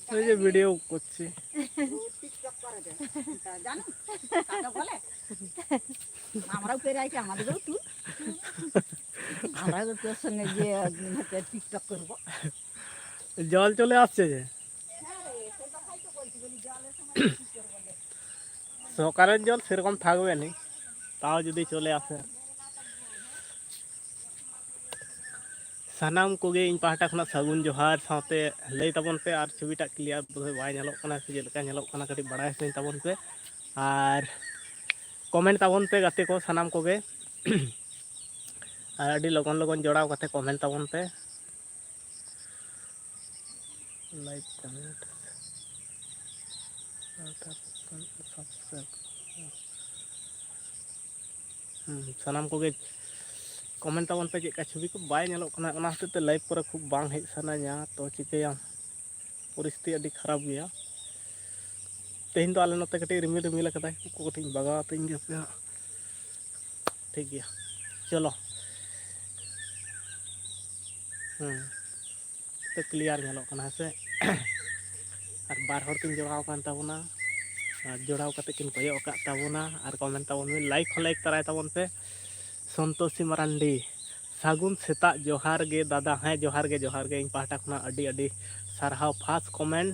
ওই যে ভিডিও করছি আমরাও পেরাইছি আমাদেরও তুই আমরাও তোর সঙ্গে গিয়ে টিকটক করবো জল চলে আসছে যে সকালের জল সেরকম থাকবে না তাও যদি চলে আসে सानाम को इन पाहटा खना सगुन जोहार साथे लई तबन पे और छविटा क्लियर बोधे बाय नेलोग कना से जेलका नेलोग कना कटी बड़ाय से तबन पे और कमेंट तबन पे गाते को सानाम को गे और अडी लगन लगन जोड़ाव कते कमेंट तबन पे लाइक कमेंट सब्सक्राइब सानाम को गे कमेंट तबन पे चेका छवि को बाय नेलोग कना ओना हते लाइव पर खूब बांग हेज सानाया तो चिकेया परिस्थिति अडी खराब गया तेहन तो आले नते कटी रिमिल रिमिल कदाय को कटी बगा तिंग गे पे ठीक गया चलो तो क्लियर नेलोग कना से और बार हर किन जोड़ाव कान ताबोना जोड़ाव कते किन कयो का ताबोना और कमेंट ताबोन में लाइक तराय ताबोन पे संतोषी मरांडी सागुन सेता जोहार गे दादा हाँ जोहार गे इन पाहटा खुना अडी अडी सारहाव फास्ट कमेंट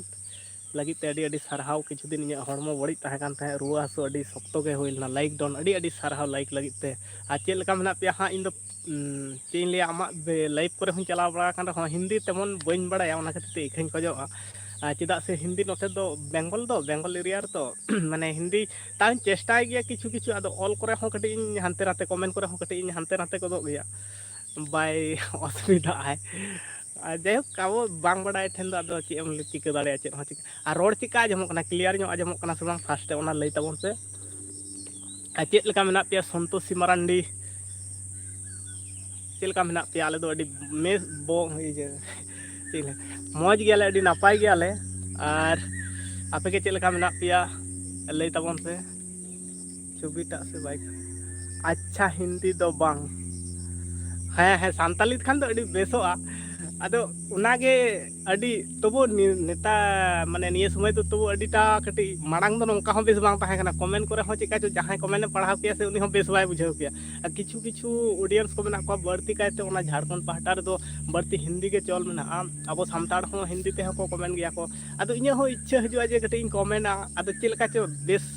लगी ते अडी अडी सारहाव किछु दिन इन हड़मो बड़ी ताहे कान ताहे रुआ हासु अडी शक्तो गे होइलना लाइक डन अडी अडी सारहाव लाइक लगी ते आ चेल लका मेना पे हाँ इन दो चेन लिया आमा लाइव करे हुं चलाव बड़ा कान रहो हिंदी तेमन बइन बड़ाया ओना खातिर ते इखैन खोजोआ चेदा से हिंदी नोते दो बेंगल एरिया तो माने हिंदी तान चेष्टाय गया किछु किछु आदो ऑल करे हों कटी हानते नाते कमेंट करे हों कटी हानते नाते को दो गया बाय असुविधा है जैक अब बांग बड़ा ठेन दो चेम चिका दाड़े चेद हो चिका और रोड चिका आजमो कना क्लियर नो आजमो कना से बांग फास्ट ओना लई तबन पे चेद लका मेना पे संतोषी मरांडी चेद लका मेना पे आले दो अडी मेस बो मौज गया अडी नापाय गया और आपे के चेद लका मेना पे लई तबन पे छविटा से बाइक अच्छा हिंदी दो बांग हाँ हाँ सानताली खान तो अडी बेसोआ अदो उनागे अडी तबो नेता माने निये समय तो तबो अडीटा कटी मांग दो नोंका हो बेस बांग ताहे कना कमेंट करे हो चिका जो जहां कमेंट पढ़ाव पिया से उनी हो बेस बाय बुझाव पिया किछु किछु ऑडियंस को मेना को बढ़ती कायते ओना झारखंड पाहटा रे दो बढ़ती हिंदी के चल मेना अब सामताड़ हो हिंदी ते को कमेंट गया को अदो इने हो इच्छा हजु जे कटी कमेंट अदो चिलका चो बेस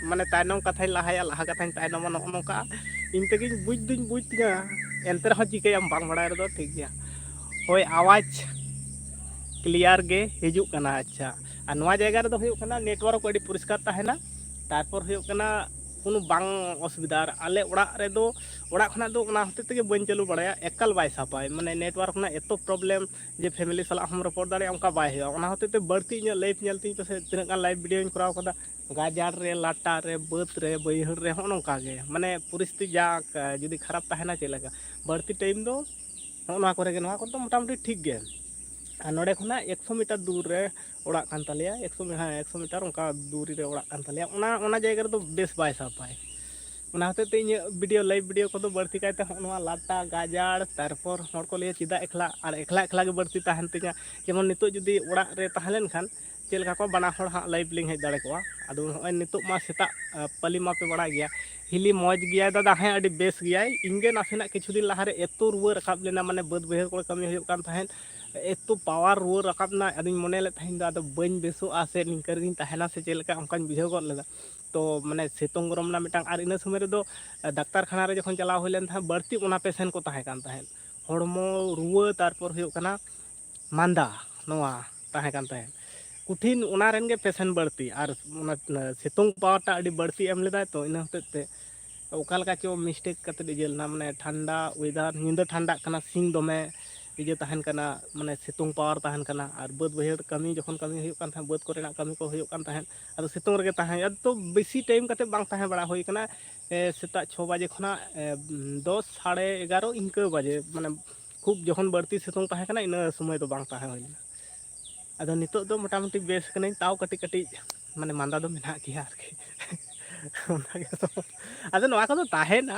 माने तायनम कथाय लाहाया लाहा कथाय तायनम नोका इन तेगी बुझ दुñ बुझ तिया एंते रहो चिकायाम बांग बड़ाय रे दो ठीक गया होय आवाज क्लियर गे हिजुक कना अच्छा और नवा जगह रे दो हुयुक कना नेटवर्क अडी परिष्कार ताहेना तारपर हुयुक कना कोनो बांग असुविधा आले ओड़ा रे दो ओड़ा खना दो ओना हते तेगे बन चालू बड़ाया एकल बाय सापाय माने नेटवर्क ना एतो प्रॉब्लम जे फैमिली सला हम रिपोर्ट दाड़े उनका बाय हुआ ओना हते ते बढ़ती इन लाइव नेलती तो से तिना गान लाइव वीडियो इन कराव कदा गाजार रे लाटा रे बत रे बैहर रे हो नोका गे माने परिस्थिति जा जुदी खराब ताहेना चेलका बढ़ती टाइम दो नोना करे गे नोआ को तो मोटामुटी ठीक गे नोडे खुना 100 मीटर दूर रे ओड़ा कान तालिया 100 हाँ 100 मीटर उनका दूरी रे ओड़ा कान तालिया ओना जगह रे तो बेस बाय सापाय ओना हते ते इन वीडियो लाइव वीडियो को तो बढ़ती कायते नोआ लाटा गाजार तारपर हर को लिए चिदा एकला और एकला एकला गे बढ़ती ताहन तिया जेमन नितो जुदी ओड़ा रे ताहलेन खान चेलका को बना हर हाँ लाइव लिंग हेज दाड़े कोआ आदो होय नितो मा सेता पली मा पे बड़ा गया हिली मौज गया दादा हाँ अडी बेस गया इनगे नासेना किछु दिन लहारे एतो रुआ रकाब लेना माने बद बहर को कमी हुयुक कान ताहेन एतो पावर रुआ रकाबना अदिन मने ले ताहेन दा बइन बेसोआ से निंकर गिन ताहेना से चेलका अंकान बुझाव गद लेदा तो माने सेतोंग गरम ना मिटांग आर इन समय रे दो डाक्टर खाना रे जखन चलाव होइलेन था बढ़ती ओना पेशेंट को ताहे कान ताहेन हड़मो रुआ तारपर हुयुक कना मांदा नोआ ताहे कान ताहेन कठिन ओना रेन गे पेशेंट बढ़ती और सेतोंग पावरटा अडी बढ़ती एम लेदा तो इन हते ओकालका चो मिस्टेक कते डिजेलना माने ठंडा वेदर निंदा ठंडा कना सिंग दमे इजे ताहन कना माने सितुंग पावर ताहन कना और बद बहर कमी जखन कमी हुयुक कान था बद कोरेना कमी को हुयुक कान ताहन अदो सितुंग रगे ताहन तो बेसी टाइम कते बांग ताहन बड़ा होई कना सेता 6 बजे खना 10 साढ़े 11 इनका बजे माने खूब जखन बढ़ती सितुंग ताहन कना इन समय तो बांग ताहन होइना अदो नितो दो मोटामुटी बेस कने ताव कटी कटी माने मांदा दो मेना गया आरकी अदो नवा को ताहेना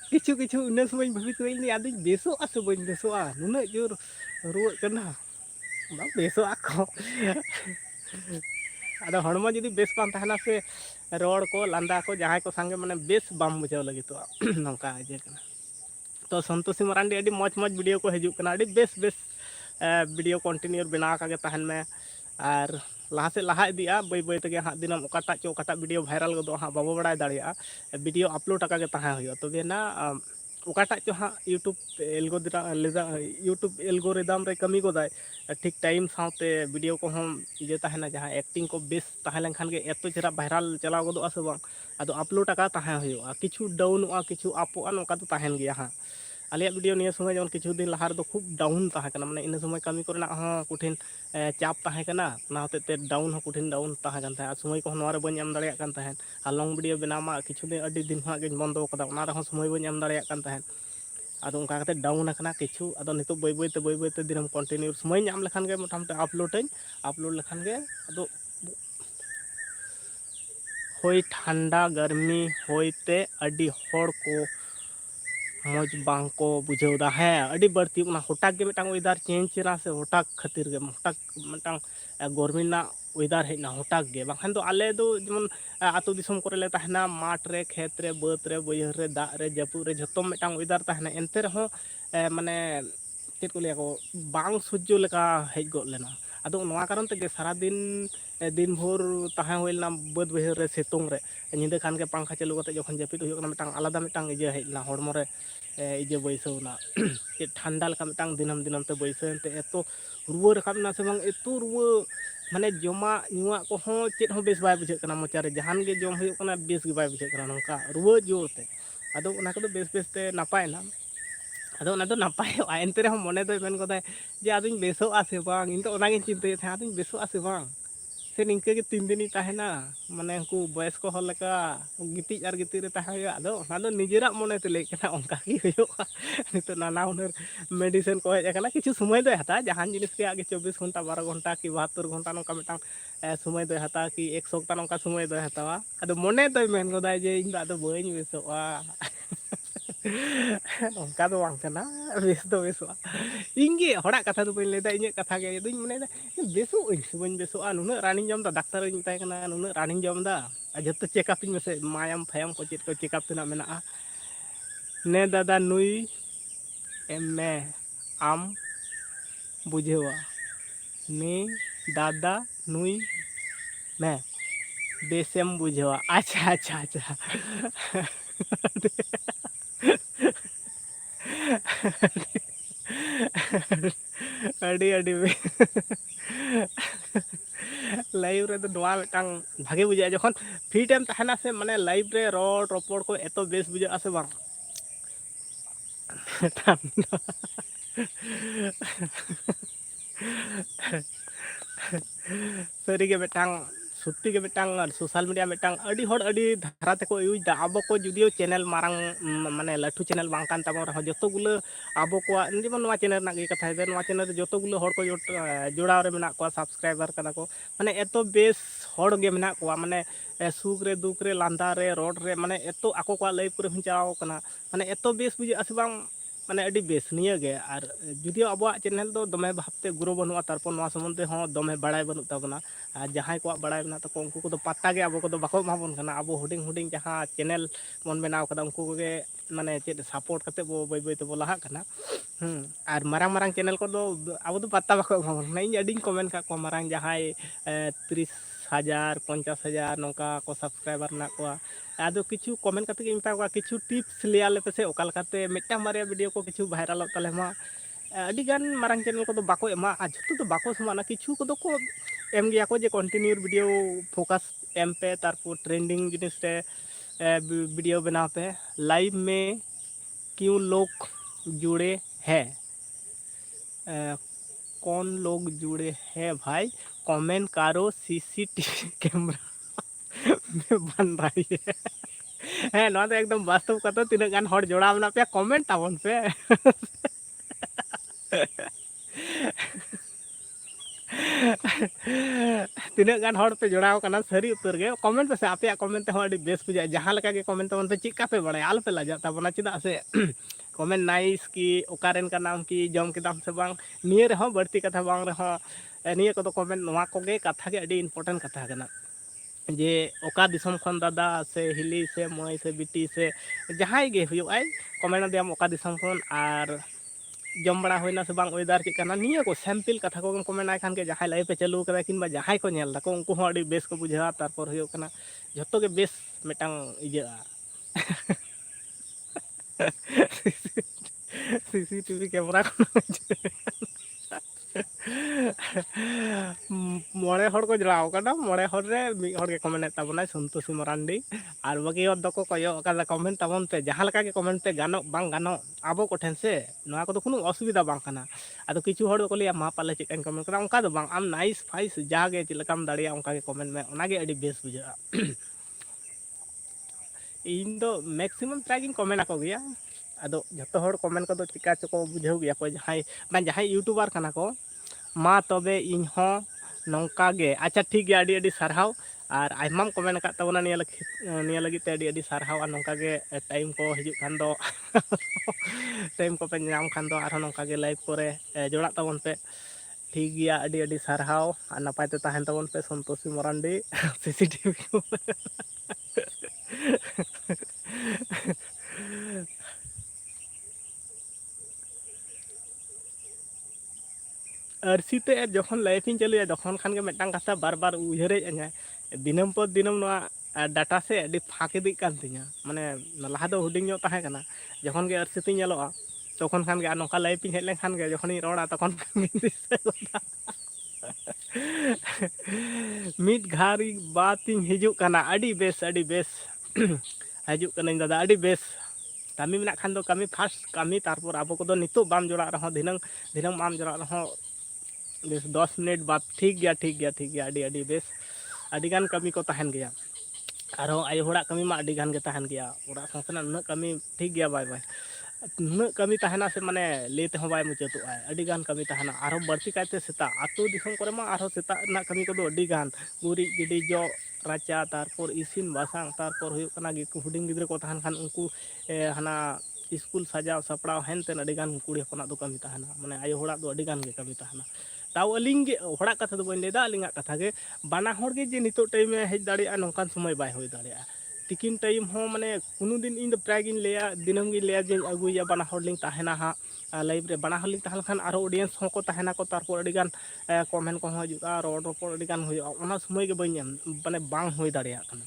किछु किछु इन समय भाभी कोइल नि आदि बेसो आसे बइन बेसोआ नुना जोर रुआ कना ᱵᱟᱝ ᱵᱮᱥᱚᱜ ᱟᱠᱚ ᱟᱫᱚ ᱦᱚᱲᱢᱚ ᱡᱩᱫᱤ ᱵᱮᱥ ᱵᱟᱝ ᱛᱟᱦᱮᱱᱟ ᱥᱮ ᱨᱚᱲ ko ᱞᱟᱸᱫᱟ ko ᱡᱟᱦᱟᱸᱭ ko ᱥᱟᱸᱜᱮ ᱢᱟᱱᱮ ᱵᱮᱥ ᱵᱟᱢ ᱵᱩᱡᱷᱟᱹᱣ ᱞᱟᱹᱜᱤᱫᱚᱜᱼᱟ ᱱᱚᱝᱠᱟ ᱤᱭᱟᱹ ᱠᱟᱱᱟ तो संतोषी मरांडी अभी मौज मौज वीडियो को हजूक कना अभी बेस बेस वीडियो कंटिन्यू बनाव का तहन में और लहा से लहा इदिया बै बै तगे हाँ दिनम ओकाटा चो ओकाटा वीडियो वायरल गदो हाँ बाबो बड़ा दाड़िया वीडियो अपलोड का तहाँ हुई तबे ना ओकाटा चो हाँ यूट्यूब एल्गोरिदम रे कमी गोदाय ठीक टाइम साथे वीडियो को हम ये तहना जहाँ एक्टिंग को बेस तहन लेखान के एतो चेहरा वायरल चलाव गदो से बांग अदो अपलोड का तहाँ हुआ किछु डाउनोआ किछु अपोआ नोका तो तहन गया हाँ आलिया वीडियो निये समय जब किछु दिन लहा तो खूब डाउन तहाँ कना माने इन समय कमी करना हाँ कुठिन चाप तहाँ कना ना होते डाउन हो कुठिन डाउन तहाँ कन तहाँ समय को नोरे बन एम दाड़िया कन तहन आ लॉन्ग वीडियो बनामा किछु दिन अड्डी दिन हाँ गिन बंदो कदा ओना रहो समय बन एम दाड़िया कन तहन अदो उनका कते डाउन अकना किछु अदो नितो बै बै ते दिनम कंटिन्यू समय नाम लेखान गे मोटामोटी अपलोड लेखान गे अदो होय ठंडा गर्मी होयते अड्डी हड़ को मौज बांग को बुझेदा हाँ अड्डी बढ़ती हटाक के मिटांग वेदार चेंज ना से हटाक खातिर गे हटाक मिटांग गर्मी ना वेदार हेना हटाक गे बाखान तो आले दो जेमन आतु दिसम करे ले तहना माठ रे खेत रे बात रे बैहर रे दा रे जपु रे जतो मिटांग वेदार तहना एनते रहो माने चेद को लिया को बांग सह्य लेका हेज गो लेना अदो नोआ कारण ते सारा दिन दिन भोर तहाँ होइलना बात बैहर रे सितुंग रे निंदा खान के पंखा चालू करते जखन जपित हुई मिटांग आलादा मिटांग इजे हेजना हड़मो रे इजे बैसवना ठंडा लेका मिटांग दिनम दिनम ते बैसनते एतो रुआ रखाबना से बांग एतो रुआ माने जमा नुआ को हो चेद हो बेस बाय बुझे कना मोचा रे जहान गे जम हुई कना बेस गे बाय बुझे कना नोंका रुआ जोते अदो ओना को बेस बेस ते नापायना अदो ओना दो नापायोआ एनते रे मने दो मेन गदाय जे आदुኝ बेसोआ से बांग इन तो ओनागे चिंता था आदुኝ बेसोआ से बांग से निंके के 3 दिन तहना माने उनको बयस को हल लका गिति और गिति रे तहा अदो ओना दो निजेरा मने ते ले कना ओंका की होयोआ नितो नाना हुनर मेडिसिन को हेज कना किछु समय दो हता जहान जिनिस रे आगे 24 घंटा 12 घंटा कि 72 घंटा नोका मिटांग समय दो हता कि एक सप्ताह नोका समय दो हतावा अदो मने दो मेन गदाय जे इन अदो बई बेसोआ नोंका दो बांग कना बेस दो बेसोआ इंगे हड़ा कथा दो बइन लेदा इने कथा गे दुኝ मने बेसो बइन बेसोआ नुना रानिंग जमदा डाक्टर इन ताय कना नुना रानिंग जमदा जत्तो चेकअप इन मेसे मायाम फायाम को चेत को चेकअप तना मेना ने दादा नुई एमे आम बुझेवा ने दादा नुई मैं बेसेम बुझेवा अच्छा अच्छा अच्छा अड़ी अड़ी लाइव रे नोआ मिटांग भागे बुझा जखन फ्री टाइम तहना से माने लाइव रे रोड रोपड़ को एतो बेस बुझा से बांग सारी के मिटांग सत्ती के मिटांग सोशल मीडिया मिटांग अड़ी हड़ अड़ी धारा ते को यूज दा अब को जुदियो चैनल मारांग माने लाठू चैनल बांग कान ताबो रहो जतो गुलो अब को जेमन नोआ चैनल ना गे कथा दे नोआ चैनल रे जतो गुलो हड़ को जोड़ाव रे मेना को सब्सक्राइबर कना को माने एतो बेस हड़ गे मेना को माने सुख रे दुख रे लांदा रे रोड रे माने एतो आको को लाइव करे हुंचाव कना माने एतो बेस बुझे आसे बांग माने अड़ी बेस निया गे और जुदियो अब चैनल दो दमे भावते गुरु बनुआ तारपर नोआ सम्बन्धे हो दमे बड़ाय बनु ताबना और जहां को बड़ाय बना तको उनको को पत्ता गे अब को बाको माबन कना अब हुडिंग हुडिंग जहां चैनल मन बनाव कदा उनको के माने चेत सपोर्ट करते बो बै बै ते बो लहा कना और मारांग मारांग चैनल को दो अब तो पत्ता बाको माबन ना इन अडिंग कमेंट का को मारांग जहां 30,000 50,000 नोका को सब्सक्राइबर ना को आदो किछु कमेंट करते इन पा किछु टिप्स लिया ले पे ओका लकाते मिटा मारिया वीडियो को किछु वायरल तले मा अडी गान मारांग चैनल को बाको एमा जतो तो बाको समाना किछु को दो को एम गया को जे कंटिन्यू वीडियो फोकस एम पे तारपर ट्रेंडिंग जिनिस रे वीडियो बना पे लाइव में क्यों लोग जुड़े हैं कौन लोग जुड़े हैं भाई कमेंट करो सीसीटीवी कैमरा में बन रही है है ना तो एकदम वास्तव कथा तीन गान हड़ जोड़ा बना पे कमेंट ताबन पे तीना गान हड़ पे जोड़ाव कना सारी उतर गे कमेंट पे से आपे कमेंट हो अडी बेस बुझा जहां लका गे कमेंट तबन पे चिका पे बड़ाय आल पे लाजा ताबना चिदा से कमेंट नाइस कि ओकारेन कनाम कि जम केदाम से बांग निये रहो बढ़ती कथा बांग रहो निये को कमेंट नोआ कोगे कथा के अड़ी इम्पोर्टेंट कथा कना जे ओका दिसम खन दादा से हिली से मई से बिटी से जहां गे हुई कमेंट दियाम ओका दिसम खन आर जम बड़ा होना से बांग वेदार चेकना निये को सैम्पल कथा को कमेंट आय खान के जहां लाइव पे चालू कदा किंबा जहां को नेल दाको उनको हो अड़ी बेस को बुझा तारपर हुयो कना जतो के बेस मिटांग इजा सीसीटीवी कैमरा मोड़े हड़ को जलाव कना मोड़े हड़ रे मी हड़ के कमेंट ताबना संतोषी मरांडी और बाकी हड़ दको कयो का कमेंट ताबन पे जहां लका के कमेंट पे गानो बांग गानो आबो कोठेन से नोआ को कोनो असुविधा बांग कना आदो किछु हड़ को लिया मा पाले चिकन कमेंट कना उनका दो बांग आम नाइस फाइस जागे चिलकाम दाड़िया उनका के कमेंट में उना गे अड़ी बेस बुझा इन दो मैक्सिमम प्राइगिंग कमेंट आको गया अदो जतो हड़ कमेंट को चिका चको बुझाव गया को जहां यूट्यूबर कना को मा तबे इन हो नौका गे अच्छा ठीक गया अड़ी अड़ी सरहाव और आयमाम कमेंट का तबना निया लगी ते अड़ी अड़ी सरहाव और नौका गे टाइम को हिजुग खान दो टाइम को पे नाम खान दो आरो नौका गे लाइव करे जोड़ा तबन पे ठीक गया अड़ी अड़ी सरहाव और नपाय ते ताहेन तबन पे संतोषी मरांडी सीसीटीवी अरसीते जखन लाइफ इन चलुया तखन खान के मिटांग कथा बार बार उयहरे अኛ दिनम पर दिनम नोआ डाटा से अड़ी फाक इदी कान तिया माने लहा दो हुडिंग ᱧᱚᱜ ताहे कना जखन के अरसीते ñeloa तखन खान के नोका लाइफ इन हेज लेन खान के जखन इ रोड़ा तखन मिट घारी बात इन हिजुग कना अड़ी बेस हिजुग कना दादा अड़ी बेस कमी मेना खान दो कमी फास्ट कमी तारपर आबो को दो नितो बाम जोड़ा रहो दिनम बाम जोड़ा रहो बेस 10 मिनट बाद ठीक गया अड़ी अड़ी बेस अड़ी गान कमी को तहन गया आरो आय होड़ा कमी मा अड़ी गान के तहन गया ओरा संसना न कमी ठीक गया बाय बाय न कमी तहना से माने लेते हो बाय मुचतो आय अड़ी गान कमी तहना आरो बढ़ती कायते सेता आतो दिसम करे मा आरो सेता ना कमी को दो अड़ी गान गुरी गिडी जो राचा तारपर इसिन बासांग तारपर हुयो कना गे हुडिंग गिद्रे को तहन खान उनको हना स्कूल सजाव सपड़ाव हेनतेन अड़ी गान कुड़ी हपना दो कमी तहना माने आय होड़ा दो अड़ी गान के कमी तहना ताव अलिंग होड़ा कथा दो बन लेदा अलिंगा कथा के बाना होड़ के जे नितो टाइम में हेज दाड़िया नोकान समय बाय होय दाड़िया तिकिन टाइम हो माने कुनु दिन इन प्राय गिन लेया दिनम गिन लेया जे अगुया बाना होड़ लिंग ताहेना हा लाइव रे बाना होड़ लिंग ताहल खान आरो ऑडियंस हो को ताहेना को तारपर अड़ी गान कमेंट को हजुगा रोड रोड अड़ी गान होयो ओना समय के बइन माने बांग होय दाड़िया कना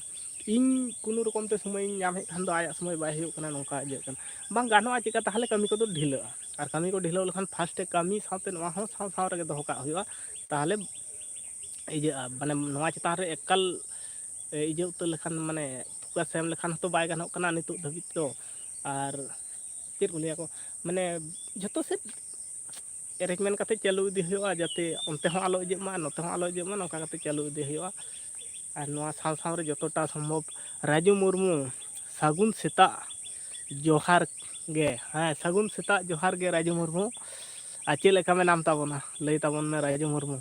इन कुनु रकम ते समय नाम हे खान दो आया समय बाय होयो कना नोका जे कना बांग गानोआ चिका ताहले कमी को दो ढिला और कमी को ढिला लखन फास्ट कमी साथे नोआ हो साव रे दोहो का होयो ताहले इजे माने नोआ चिता रे एकल इजे उत लखन माने फोकस एम लखन तो बाय गानो कना नितो धबि तो और चेर को लिया को माने जतो से अरेंजमेंट करते चालू इदी होयो जाते ओनते हो आलो इजे मा नते हो आलो इजे मा नोका करते चालू इदी होयो और नोआ साव रे जतोटा संभव राजू मुर्मू सागुन सेता जोहार गे हाँ सागुन सेता जोहार गे राजू मुर्मू आ चे लेका में नाम ताबोना लई ताबोन में राजू मुर्मू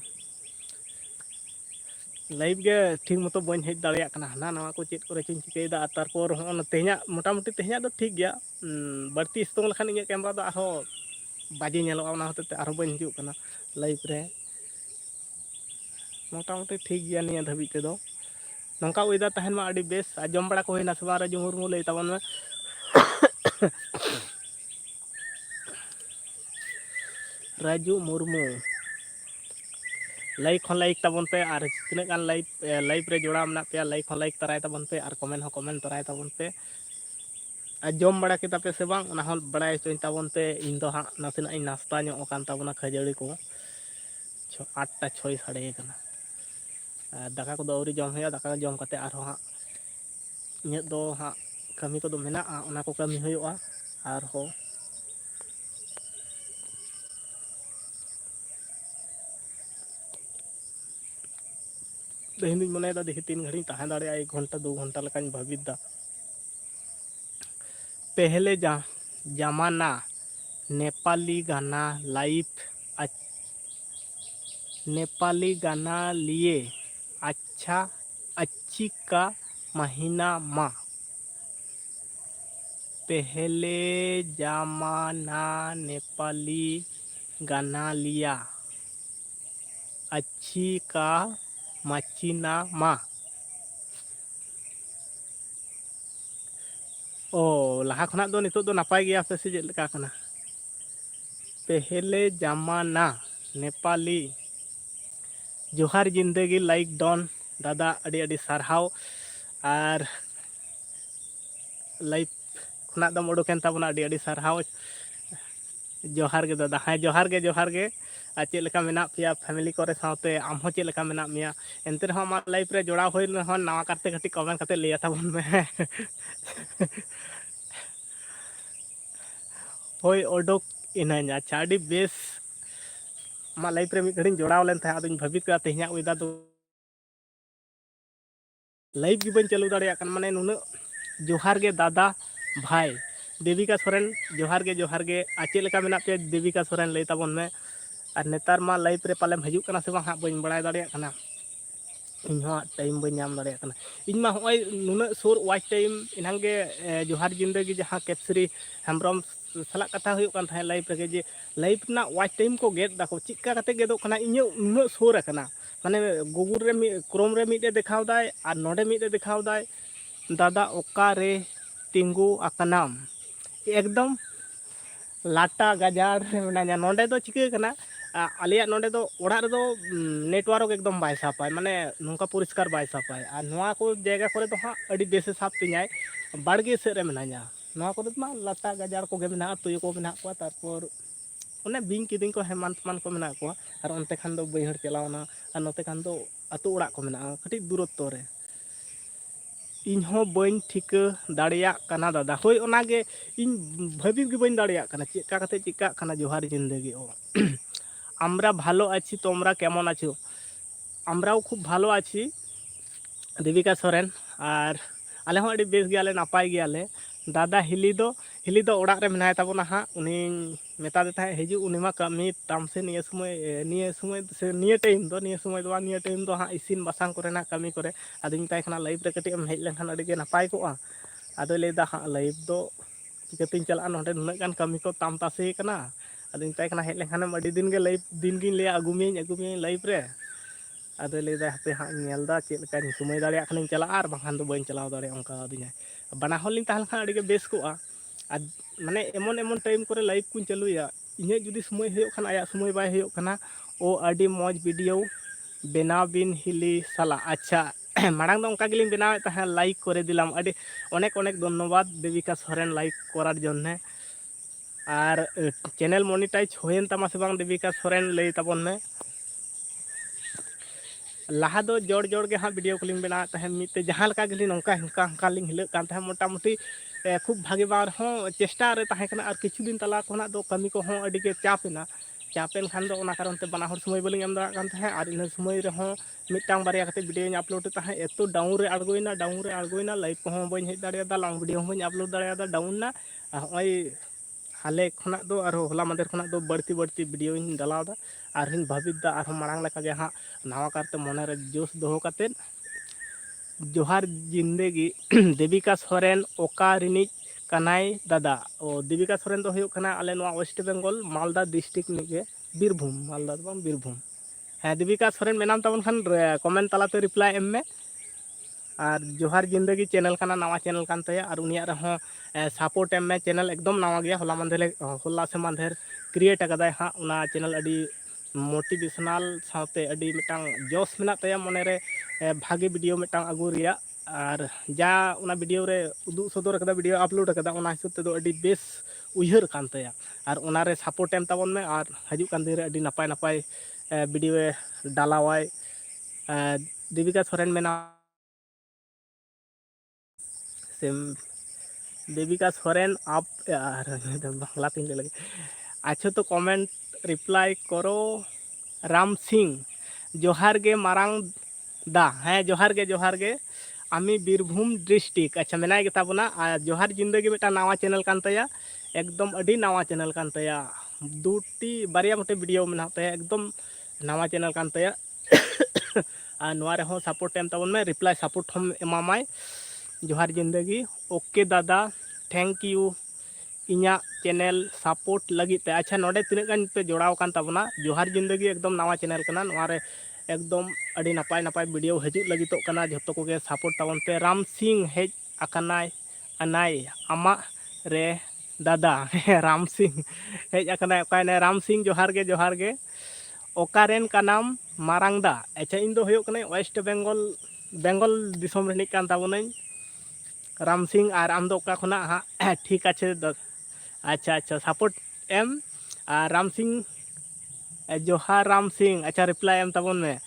लाइव गे ठीक मतो बन हेज दाड़िया कना ना नवा को चेत करे चिन चिकेदा तारपर होन तेहना मोटामुटी तेहना दो ठीक गया बढ़ती स्तोंग लखन इᱧ कैमरा दो आरो बाजे नेलोआ ओना होते आरो बन हिजुग कना लाइव रे मोटामुटी ठीक गया निया धबी ते दो नौका वेदर तहन मा अड़ी बेस आजम बड़ा को होइना सवा राजू मुर्मू लई ताबन में राजू मुर्मू लाइक हो लाइक ताबन पे और तिना गान लाइव रे जोड़ा मना पे लाइक हो लाइक तराय ताबन पे और कमेंट हो कमेंट तराय ताबन पे जम बड़ा के तापे से बांग ना हो बड़ाय चोइन ताबन पे इन दो हा नासेना इन नाश्ता ᱧᱚᱜ कान ताबना खजड़ी को 8टा 6 साढ़े कना दाका को दौरी जम होया दाका जम कते आरो हा इᱧ दो हा कमी को दो मेना ओना को कमी होयोआ और हो तेहन दिन मने दा देखि 3 घड़ी ताहे दाड़े 1 घंटा 2 घंटा लकान भाबिदा पहले जमाना नेपाली गाना लाइव नेपाली गाना लिए अच्छा अच्छी का महीना माँ पहले जमाना नेपाली गाना लिया अच्छी का मचीना मा ओ लहा खना दो नितो दो नापाय गया पे से चेक लेका कना पहले जमाना नेपाली जोहार जिंदगी लाइक डॉन दादा अड़ी अड़ी सारहाव और लाइफ खुना दम उडुकेन ताबना अड़ी अड़ी सारहाव जोहार गे दादा हाँ जोहार गे आ चेक लेका मेना पिया फैमिली कोरे साथे आम हो चेक लेका मेना मिया एनते रहो आमा लाइफ रे जोड़ा होय न नवा करते कटी कमेंट करते लिया ताबन में होय ओडोक इनाñ अच्छा अड़ी बेस आमा लाइफ रे मिद घड़ी जोड़ाव लेन था आदुñ भाबित का तेहना उइदा दो लाइफ गी बन चालू दाड़िया कन माने नुना जोहार गे दादा भाई देविका सोरेन जोहार गे आ चेक लेका मेना पे देविका सोरेन लई ताबन में और नेतार मा लाइफ रे पालेम हजू कना से बांग बन बड़ाय दाड़िया कना इन टाइम बन नाम दाड़िया कना इन मा होय नुना सुर वाच टाइम इनांगे जोहार जिंदगी जहां कैप्सरी हेम्ब्रम सला कथा हुई कान थाय लाइफ रे जे लाइफ ना वाच टाइम को गेट दाको चिक्का कते गेदो कना इन नुना सुर कना माने गूगल रे क्रोम रे मिटे देखाव दाय और नोडे मिटे देखाव दाय दादा ओका रे तिंगू आकनाम एकदम लाटा गाजार मेना नोडे दो चिके कना आलिया नोडे दो ओड़ा रे दो नेटवर्क एकदम बाय सापाय माने नोंका परिष्कार बाय सापाय और नोआ को जगह करे तो हां अड़ी बेसे साप तिኛय बाड़गे से रे मेनाया नोआ को मा लाटा गाजार को गे मेना तुय को मेना को तारपर ओने बिंग किदिंग को हेमंत मान को मेना को और ओनते खान दो बैहर चलावना और नोते खान दो अतु ओड़ा को मेना कटी दूरत्व रे इन हो बन ठिका दाड़िया कना दादा होय ओनागे इन भाबित गे बन दाड़िया कना चेका कते चिका कना जोहार जिंदगी ओ আমরা ভালো আছি তোমরা কেমন আছো আমরাও খুব ভালো আছি দেবিকা সোরেন আর আলে হো আডি বেশ গিয়ালে নাপাই গিয়ালে दादा हिली दो ओड़ा रे मेनाय ताबोना हा उनी मेता दे थाय हिजु उनी मा कमी ताम से निये समय से निये टाइम दो हा इसिन बासांग करे ना कमी करे आदिन ताय खना लाइव रे कटी एम हेज लेनखान अडी गे नापाय कोआ आदो लेदा हा लाइव दो चिकतिन चला नोडे नुना गान कमी को ताम तासे कना आदिन ताय खना हेज लेनखान अडी दिन गे लाइव दिन गिन ले अगुमी लाइव रे आदो लेदा हपे हा नेलदा चेक लेका समय दाड़िया खनिन चला आर बांखान दो बइन चलाव दाड़िया ओंका आदिना बना हलिन ताहल खान अड़ी बेस को माने एमन टाइम करे लाइव को चालुया इन जुदी समय हो खान आया समय बाय हो खाना ओ अड़ी मौज वीडियो बेना बिन हिली साला अच्छा मांग दो उनका गिलिन बनावे ताहे लाइक करे दिलाम अड़ी अनेक अनेक धन्यवाद देविका सोरेन लाइक करार जन्ने और चैनल मोनिटाइज होयन तमा से बांग देविका सोरेन लई ताबन में लाहा दो जोड़ के हाँ वीडियो कलिंग बना तहे मिते जहाँ लका गिलिन नोंका हंका लिंग हिलक कान तहे मोटामुटी खूब भागे बार हो चेष्टा रे तहे कना और किछु दिन तला कोना दो कमी को हो अडी के चापेन खान दो ओना कारण ते बना हर समय बलिंग एम दाड़ा कान तहे और इन समय रे हो मिटांग बारिया कते वीडियो अपलोड तहे एतो डाउन रे अड़गोइना लाइव को हो बइन हेज दाड़िया लॉन्ग वीडियो हो बइन अपलोड दाड़िया डाउन ना होय हाले खना दो और होला मदर खना दो बढ़ती वीडियो इन डालावदा और हिन भाबिदा और मांग लका गे हाँ नवा करते मन रे जोश दोहो काते जोहार जिंदगी देविका सोरेन ओका रिनिज कनाई दादा ओ देविका सोरेन दो हुयो कना आले नवा वेस्ट बेंगल मालदा डिस्ट्रिक्ट निगे बीरभूम मालदा दो बांग बीरभूम हाँ देविका सोरेन मेनाम ताबन खान कमेंट तालाते रिप्लाई एम में और जोहार जिंदगी चैनल काना नवा चैनल कान तया और उनिया रहो सपोर्ट एम में चैनल एकदम नवा गया होला से मांधेर क्रिएट अकदाय हाँ उना चैनल अडी मोटिवेशनल साथे अडी मिटांग जोश मेना तया मने रे भागे वीडियो मिटांग अगु रिया और जा उना वीडियो रे उदु सदर कदा वीडियो अपलोड कदा उना हिसाब ते दो अडी बेस उयहर कान तया और उना रे सपोर्ट एम ताबन में और हजू कान दिन रे अडी नपाय वीडियो डालावाय देविका सोरेन मेना सेम देविका सोरेन आप यार बांग्ला तीन लगे अच्छा तो कमेंट रिप्लाई करो राम सिंह जोहार गे मारांग दा हाँ जोहार गे आमी बीरभूम डिस्ट्रिक्ट अच्छा मेना गे ताबना जोहार जिंदगी मिटा नवा चैनल कान तया एकदम अडी नवा चैनल कान तया दुटी बारिया मोटे वीडियो मेना तया एकदम नवा चैनल कान तया और नवा रे हो सपोर्ट एम ताबन में रिप्लाई सपोर्ट हम एमामाय जोहार जिंदगी ओके दादा थैंक यू इन्या चैनल सपोर्ट लगी ते। अच्छा नोडे तिनाग गान पे जोड़ाव कान ताबना जोहार जिंदगी एकदम नवा चैनल कना नोआरे एकदम अड़ी नपाय नपाय वीडियो हजू लगी तो कना जतो को गे सपोर्ट ताबन पे। राम सिंह हेज अकनाय अनाय आमा रे दादा राम सिंह हेज अकनाय ओकायने राम सिंह जोहार गे ओकारेन कानाम मारांगदा। अच्छा इन दो होयो कने वेस्ट बेंगल बेंगल दिसोम रनिक कान ताबनाई राम सिंह और आम दो ओका खुना हाँ ठीक अच्छे। अच्छा अच्छा सपोर्ट एम राम सिंह जोहार राम सिंह। अच्छा रिप्लाई एम ताबन में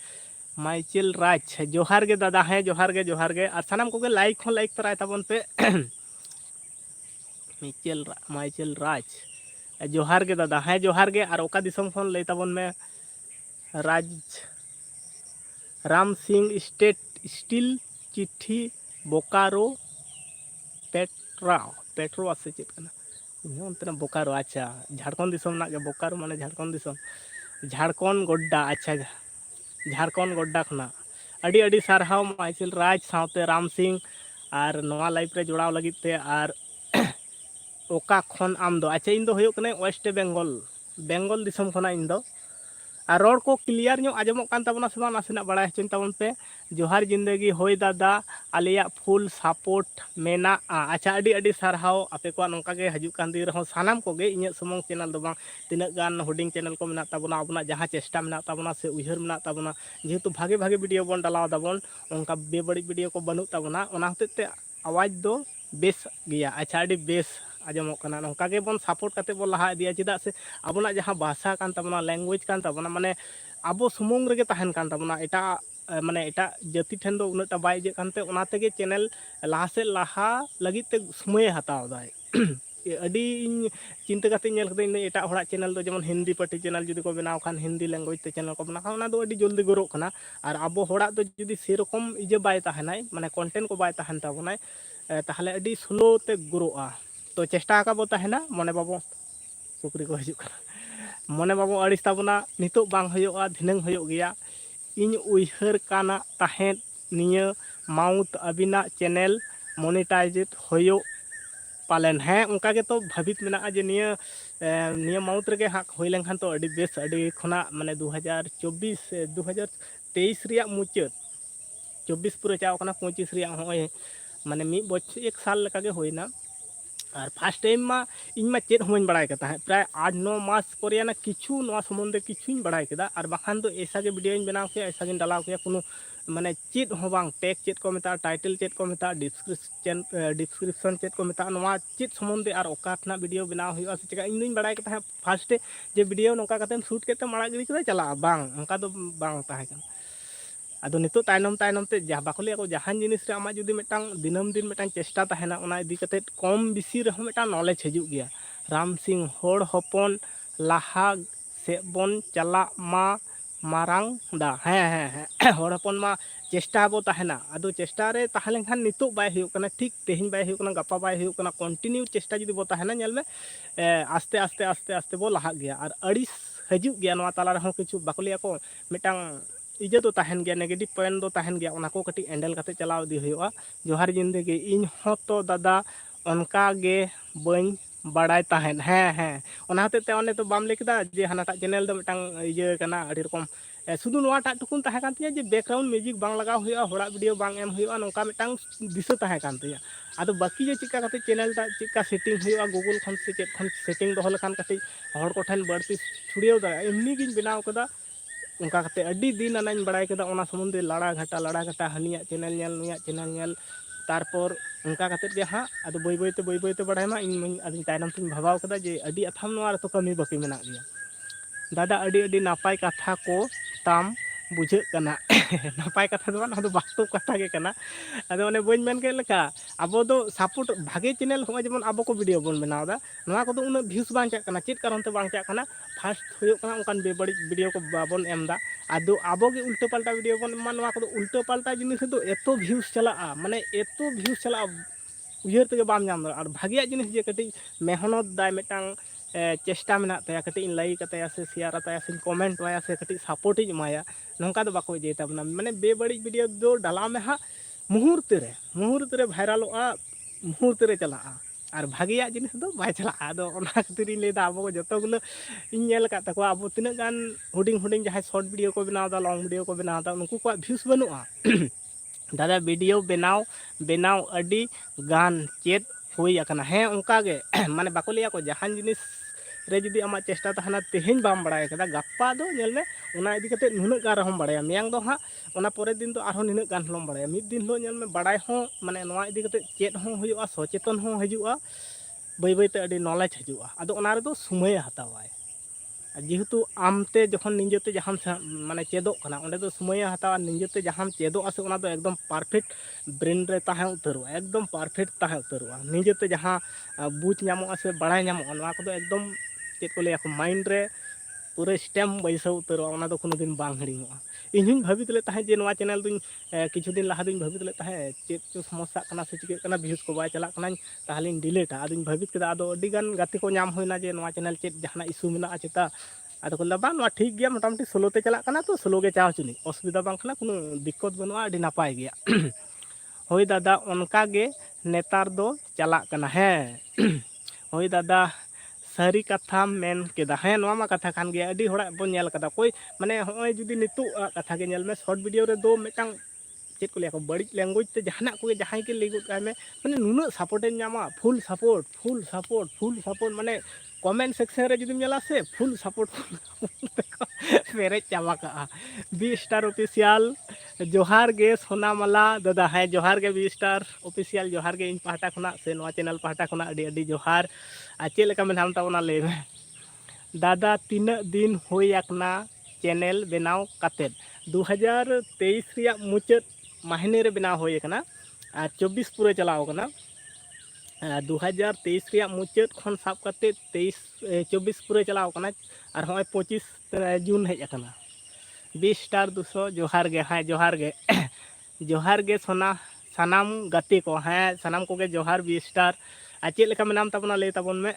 माइचेल राज जोहार गे दादा। हाँ जोहार गे और सानाम को लाइक हो लाइक तराय ताबन पे माइचेल राज जोहार गे दादा। हाँ जोहार गे और ओका दिसोम खन लई ताबन में राज राम सिंह स्टेट स्टील चिट्ठी बोकारो पेट्रो आसे चेक करना इन बोकारो। अच्छा झारखंड दिसोम ना बोकारो माने झारखंड दिसोम झारखंड गोड्डा। अच्छा झारखंड गोड्डा खुना अड़ी अड़ी सारहाव माइचेल राज सावते राम सिंह और नवा लाइफ रे जोड़ाव लगी ते। और ओका खन आम दो अच्छा इन दो होयो कने वेस्ट बेंगल दिसोम खना इन दो और रोड को क्लियर ᱧᱚᱜ आजमोग कान ताबना से बांग नासेना बड़ाय हचन ताबन पे। जोहार जिंदगी होय दादा आलिया फुल सपोर्ट मेना। अच्छा अड़ी अड़ी सारहाव आपे को नोंका गे हजू कान दी रहो सानाम को गे इᱧ सुमंग चैनल दो बांग तिनक गान हुडिंग चैनल को मेना ताबना अपना जहां चेष्टा मेना ताबना से उयहर मेना ताबना जेहेतु भागे भागे वीडियो बन डालाव दाबन उनका बेबड़ी वीडियो को बनू ताबना ओना हतेते आवाज दो बेस गया। अच्छा अड़ी बेस आजमोग कना नोंका गे बन सपोर्ट काते बन लहा दिया चेदा से आबोना जहां भाषा कान ताबना लैंग्वेज कान ताबना माने आबो सुमुंग रेगे ताहन कान ताबना एटा माने एटा जाति ठेन दो उनाटा बाय जे कानते ओना तेगे चैनल लाहा से लाहा लगी ते समय हताव दाय अड़ी चिंता काते नेल कते इन एटा होड़ा चैनल दो जेमन हिंदी पार्टी चैनल जुदी को बनाव खान हिंदी लैंग्वेज ते चैनल को बनाव खान ओना दो अड़ी जल्दी ग्रो कना। और आबो होड़ा दो जुदी सेरकम इजे बाय ताहनाय माने कंटेंट को बाय ताहन ताबनाय ताहले अड़ी स्लो ते ग्रोआ। तो चेष्टा का बो ताहना मने बाबो सुकरी को हजू कना मने बाबो अड़िस ताबना नितो बांग होयोगा धिनंग होयो गया। इन उइहर काना ताहें निया माउथ अबिना चैनल मोनेटाइजेट होयो पालन। हाँ उनका के तो भावित मेना जे निया माउथ रे हाँ होय लेनखान तो अड़ी बेस अड़ी खुना माने 2023 रिया मुचाद 24 पूरा चाव कना 25 रिया होय माने मी बच्चे 1 साल लगा के होयना। और फार्स्ट टाइम मा इन मा चेद होमन बड़ाय कता है प्राय 8-9 मास परियाना किछु नवा संबंधे किछुन बड़ाय केदा और बाखान तो ऐसा के वीडियो इन बनाव के ऐसा गिन डालाव के कोनो माने चेद हो बांग टैग चेद को मेता टाइटल चेद को मेता डिस्क्रिप्शन चेद को मेता नवा चेद संबंधे और ओका खना वीडियो बनाव हुआ से चेका इन दिन बड़ाय कता है फार्स्ट जे वीडियो नोका कतेम शूट केते माड़ा गिरी के चला बांग उनका दो बांग ताहे कन आदो नितो तायनम तायनम ते जहाँ बाको लिया को जहां जिनिस रे आमा जुदी मिटांग दिनम दिन मिटांग चेष्टा ताहेना ओना इदी कते कम बिसी रहो मिटांग नॉलेज हजू गया। राम सिंह होड़ हपन लाहा से बन चला मा मारांग दा। हाँ हाँ हाँ होड़ हपन मा चेष्टा बो ताहेना आदो चेष्टा रे ताहले खान नितो बाय हुयो कना ठीक तेहिन बाय हुयो कना गपा बाय हुयो कना कंटिन्यू चेष्टा जुदी बो ताहेना नेल में आस्ते आस्ते आस्ते आस्ते बो लाहा गया। और अड़िस हजू गया नवा ताला रहो किछु बाको लिया को मिटांग इजे तो ताहन गया नेगेटिव पॉइंट दो ताहन गया ओना को कटी एंडल काते चलाव दी हुआ। जोहार जिंदगी इन हो तो दादा उनका गे बन बड़ाय ताहन। हाँ हाँ ओना हते ते ओने तो बाम लेकिदा जे हानाटा चैनल दो मिटांग इजे कना अड़ी रकम शुधु नोआटा टुकुन ताहे कान तिया जे बैकग्राउंड म्यूजिक बांग लगाव हुआ होड़ा वीडियो बांग एम हुआ नोका मिटांग दिसो ताहे कान तिया। आदो बाकी जे चिका काते चैनल टा चिका सेटिंग हुआ गूगल खन से चेक खन सेटिंग दो लखान कटी हड़ को ठन बड़ती छुड़ियो दा एमनी गिन बनाव कदा उनका कते अड्डी दिन आनाइन बड़ाय कदा ओना संबंधे लड़ा घाटा हनिया चैनल नेल नुया चैनल नेल तारपर उनका कते गे हाँ आदो बई बईते बड़ाय मा इन आदिन तायनम तिन भाबाव कदा जे अड्डी अथाम नोआ तो कमी बाकी मेना गया। दादा अड्डी अड्डी नापाय कथा को ताम बुझे कना नापाय कथा दो ना वास्तव कथा के कना आदो ओने बइन मेन के लेका अब दो सपोर्ट भागे चैनल हो जेमन अब को वीडियो बन बनावदा नोआ को उन व्यूज बांग चा कना चेत कारण ते बांग चा कना फास्ट हुयो कना उनकान बेबड़ी वीडियो को बाबन एमदा आदो आबो के उल्टा पाल्टा वीडियो बन मान नोआ को उल्टा पाल्टा जिनिस दो एतो व्यूज चला माने एतो व्यूज चला उयहर ते बाम जाम और भागिया जिनिस जे कटी मेहनत दाय मिटांग चेष्टा मेना ताया कटी लाइक ताया से शेयर ताया से कमेंट वाया से कटी सपोर्ट माया नौका दो बाको जे ताबना माने बेबड़ी वीडियो दो डाला में हा मुहूर्त रे भाइरलोआ मुहूर्त रे चला ᱟᱨ ᱵᱷᱟᱜᱮᱭᱟᱜ ᱡᱤᱱᱤस ᱫᱚ ᱵᱟᱭ ᱪᱟᱞᱟᱜᱼᱟ ᱟᱫᱚ ᱚᱱᱟ ᱠᱷᱟᱹᱛᱤᱨᱤᱧ ᱞᱟᱹᱭᱫᱟ ᱟᱵᱚ ᱡᱚᱛᱚᱜᱩলো ᱤᱧ ᱧᱮᱞ ᱟᱠᱟᱫ ᱛᱟᱠᱚᱣᱟ ᱟᱵᱚ ᱛᱤᱱᱟᱹᱜ ᱜᱟᱱ ᱦᱩᱰᱤᱧ ᱦᱩᱰᱤᱧ ᱡᱟᱦᱟᱸᱭ ᱥᱚᱨᱴ ᱵᱷᱤᱰᱤᱭᱳ ᱠᱚ ᱵᱮᱱᱟᱣ ᱮᱫᱟ ᱞᱚᱝ ᱵᱷᱤᱰᱤᱭᱳ ᱠᱚ ᱵᱮᱱᱟᱣ ᱮᱫᱟ ᱩᱱᱠᱩ ᱠᱚᱣᱟᱜ ᱵᱷᱤᱭᱩᱥ ᱵᱟᱹᱱᱩᱜᱼᱟ दादा वीडियो बेनाव अड़ी गान चेत हुई आकना हैं उनकागे माने बाको लिया को जहान जिनिस रे जुदी आमा चेष्टा तहना तेहेñ बाम बड़ाय कदा गप्पा दो नेल में उना इदी कते नुनक गान रहम बड़ाया मियांग दो हाँ उना परे दिन दो आरो निनक गान हलम बड़ाया मिद दिन लो नेल में बड़ाय हो माने नोआ इदी कते चेत हो हुयुआ सचेतन हो हजुआ बाई बाई ते अड़ी नॉलेज हजुआ आदो उना रे दो समय हतावाय जेहेतु आमते जखन निजेते जहां माने चेदों कना ओंडे दो समय हतावा निजेते जहां चेदों आसे ओना दो एकदम परफेक्ट ब्रेन रे ताहे उतरवा एकदम परफेक्ट ताहे उतरवा निजेते जहां बुझ नामो से बड़ाय नामो नोआ को दो एकदम चेद को लेया को माइंड रे पूरे स्टैम्प बैसा उतरवा ओना दो कोनो दिन बांग हिड़िङोआ इᱧ भाबित ले ताहे जे नोआ चैनल दुñ किछु दिन लाहा दुñ भाबित ले ताहे चेद चो समस्या कना से चिके कना व्यूज को बाय चला कना ताहलिन डिलीट आदुñ भाबित केदा आदो अडी गान गाते को नाम होइना जे नोआ चैनल चेद जहाना इशू मेना चेता आदो को लबा नोआ ठीक गया मोटामुटी स्लो ते चला कना तो स्लो गे चाव चुनी असुविधा बांग कना कोनो दिक्कत बनुआ अडी नापाय गया होय दादा उनका गे नेतार दो चला कना है होय दादा सारी कथा मेन केदा है नोआ मा कथा कान गया अडी होड़ा बन नेल कदा कोई माने होय जुदी नितु कथा गे नेल में शॉर्ट वीडियो रे दो मेटांग चेद को लिया को बड़ी लैंग्वेज ते जहाना को जहां के लेगुत काय में माने नुना सपोर्ट नामा फुल सपोर्ट माने कमेंट सेक्शन रे जुदी नेला से फुल सपोर्ट पेरेज चाबा का बी स्टार ऑफिशियल जोहार गे सोनामाला दादा है जोहार गे बी स्टार ऑफिशियल जोहार गे इन पाहटा खुना से नोआ चैनल पाहटा खुना अडी अडी जोहार आ चे लेका में नाम ताबना ले में दादा तीना दिन होय आकना चैनल बनाव कातेद 2023 रिया मुचाद महीने रे बनाव होय आकना आ 24 पूरे चलाव कना 2023 रिया मुचाद खन साब काते 24 पूरे चलाव कना और होय 25 जून हेज आकना 20 स्टार 200 जोहार गे सोना सनाम गाते को हैं सनाम को गे जोहार 20 स्टार आ चे लेका में नाम ताबना ले ताबन में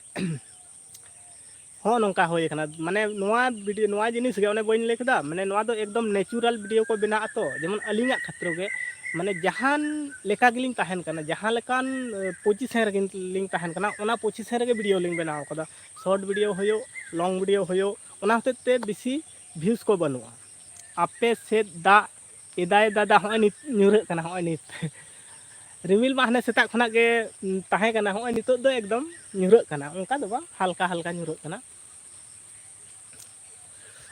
हाँ नौका होय कना माने नोआ वीडियो नोआ जिनिस गे ओने बइन लेकदा माने नोआ दो एकदम नेचुरल वीडियो को बना तो जेमन अलिंगा खतरो गे माने जहान लेका गिलिंग ताहेन कना जहां लेकान पोजीशन रे गिलिंग ताहेन कना ओना पोजीशन रे वीडियो लिंग बनाव कदा शॉर्ट वीडियो होयो लॉन्ग वीडियो होयो ओना होते बेसी व्यूज को बनुआ आपे से दा एदाय दादा होय नित न्यूरे कना होय नित रिमिल मा हने सेता खना गे ताहे कना होय नितो दो एकदम न्यूरे कना उनका दो बा हल्का हल्का न्यूरे कना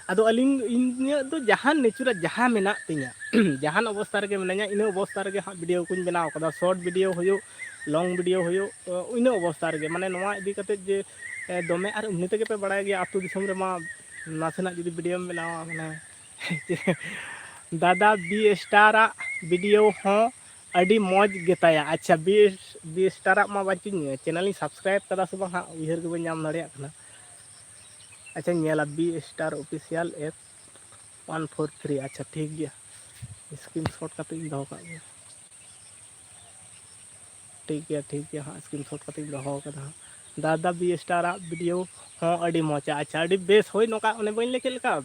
आदो अलिंग इन दो जहान नेचुरल जहां मेना तिया जहान अवस्था रे मेनाया इन अवस्था रे हा वीडियो कुन बनाव कदा शॉर्ट वीडियो होयो लॉन्ग वीडियो होयो इन अवस्था रे माने नोआ इदी कते जे दोमे आर उन्नी तके पे बड़ाय गया आतु दिसम रे मा नासेना जुदी वीडियो बनावा माने दादा बी स्टार वीडियो हो अडी मौज गेताया अच्छा बी स्टार मा बाचिन चैनल सब्सक्राइब कदा से बा उहर के बन नाम नड़िया कना अच्छा नेला बी स्टार ऑफिशियल एप 143 अच्छा ठीक गया स्क्रीनशॉट का दो का ठीक गया हाँ स्क्रीनशॉट का दो का दादा बी स्टार वीडियो हाँ अडी मौजा अच्छा अडी बेस होय नोका ओने बइन लेके लेका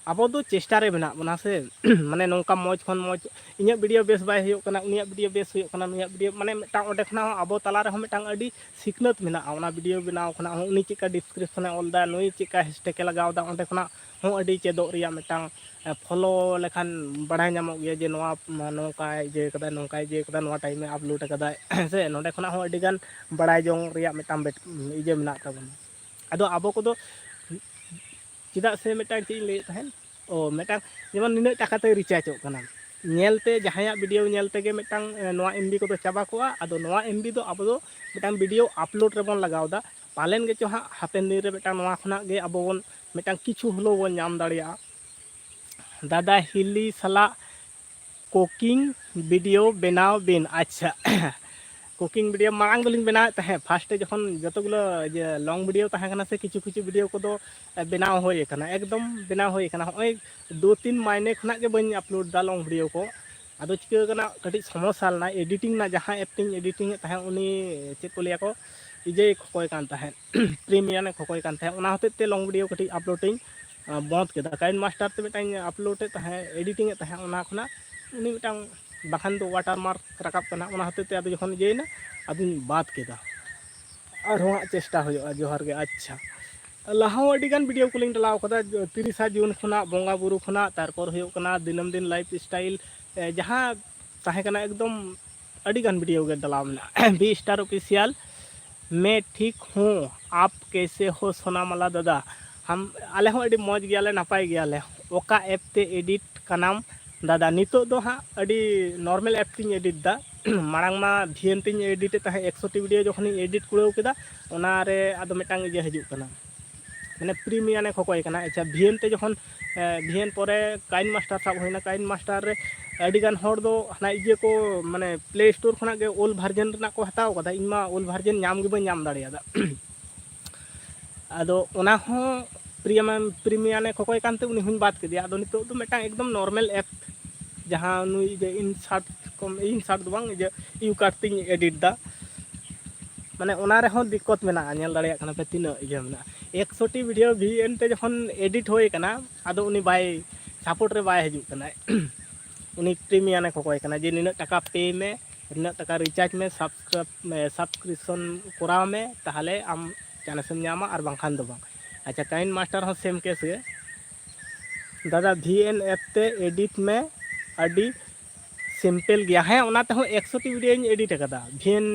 अब दो चेष्टा रे बना बना से माने नौका मौज खन मौज इኛ वीडियो बेस बाय हुयो कना उनिया वीडियो बेस हुयो कना उनिया वीडियो माने मेटा ओडे खना अब तला रे मेटा अडी सिखनत मेना ओना वीडियो बनाव खना उनी चिका डिस्क्रिप्शन ऑल दा नुई चिका हैशटैग लगाव दा ओडे खना हो अडी चेदो रिया मेटा फॉलो लेखान बढ़ाय नामो गया जे नोआ नौका जे कदा नोआ टाइम में अपलोड कदा से नोडे खना हो अडी गान बढ़ाय जोंग रिया मेटा इजे मेना ताबन आदो आबो को दो चिदा से मेटा ची ले तहन ओ मेटा जेमन निना टाका ते रिचार्ज कना नेलते जहाया वीडियो नेलते गे मेटांग नोआ एमबी को चाबा कोआ आदो नोआ एमबी दो अब दो मेटांग वीडियो अपलोड रे बन लगावदा पालेन गे चो हा हापेन दिन रे मेटांग नोआ खना गे अब बन मेटांग किछु हलो बन नाम दाड़िया दादा हिली सला कुकिंग वीडियो बनाव बिन अच्छा कुकिंग वीडियो मांग दलिंग बनाव तहे फास्ट जखन जतगुलो जे लॉन्ग वीडियो तहे कना से किछु किछु वीडियो को दो बनाव होय कना एकदम बनाव होय कना होय 2-3 महीने खना के बन अपलोड दा लॉन्ग वीडियो को आदो चिका कना कटी समस्या लना एडिटिंग ना जहां एक्टिंग एडिटिंग तहे उनी चेक को लिया को इजे खकोय कान तहे प्रीमियम ने खकोय कान तहे उना होते ते लॉन्ग वीडियो कटी अपलोडिंग बंद केदा काइन मास्टर ते मेटाई अपलोड तहे एडिटिंग तहे उना खना उनी मेटांग बाखान दो वाटरमार्क रकाब कना उना होते ते आदो जखन जेना आदुन बात केदा ᱟᱨᱦᱚᱸ ᱦᱟᱸᱜ ᱪᱮᱥᱴᱟ ᱦᱩᱭᱩᱜᱼᱟ ᱡᱚᱦᱟᱨ ᱜᱮ ᱟᱪᱪᱷᱟ ᱞᱟᱦᱟ ᱦᱚᱸ ᱟᱹᱰᱤᱜᱟᱱ ᱵᱷᱤᱰᱤᱭᱳ ᱠᱚᱞᱤᱧ ᱰᱟᱞᱟᱣ ᱠᱟᱫᱟ 30 ᱡᱩᱱ ᱠᱷᱚᱱᱟᱜ ᱵᱚᱸᱜᱟ ᱵᱩᱨᱩ ᱠᱷᱚᱱᱟᱜ ᱛᱟᱨᱯᱚᱨ ᱦᱩᱭᱩᱜ ᱠᱟᱱᱟ ᱫᱤᱱᱟᱹᱢ ᱫᱤᱱ ᱞᱟइफ स्टाइल जहाँ ताहे कना एकदम अड़ीगान वीडियो के डलाव में बी स्टार ऑफिशियल मैं ठीक हूँ आप कैसे हो सोनामाला दादा हम आले हो अड़ी मौज गयाले नपाय गयाले ओका ऐप ते एडिट कनाम दादा नितो दो हाँ अड़ी नॉर्मल ऐप तीन एडिट दा मांग मा भियन तीन एडिट ताहे 100 वीडियो जखन एडिट कुड़ाव केदा ओनारे आदो मिटांग इजे हजू कना मैंने प्रीमियम खकोय कना अच्छा भियन ते जखन भियन परे काइन मास्टर साब होइना काइन मास्टर रे अड़ीगान हर दो हना इजे को माने प्ले स्टोर खना के ओल वर्जन रना को हताव कदा इनमा ओल वर्जन नाम गे बन नाम दाड़ियादा आदो ओना हो प्रीमियम खकोय कानते उनी हुन बात केदिया आदो नितो दो मिटांग एकदम नॉर्मल ऐप जहां नुई जे इनसार्ट दो बांग जे यू काटिंग एडिट दा माने ओना रे हो दिक्कत मेना नेल दाड़िया कना पे तीना इजे मेना 100 वीडियो वीएन ते जखन एडिट होय कना आदो उनी बाय सपोर्ट रे बाय हजू कना उनी प्रीमियम खकोय कना जे निना टाका पे में निना टाका रिचार्ज में सब्सक्रिप्शन कराव में ताहले आम चैनल से नामा और बांखान दो बांग अच्छा काइन मास्टर हो सेम केस गे दादा वीएन ऐप ते एडिट में अड़ी सिंपल गया है ओनाते हो 100 वीडियो एडिट कदा भियन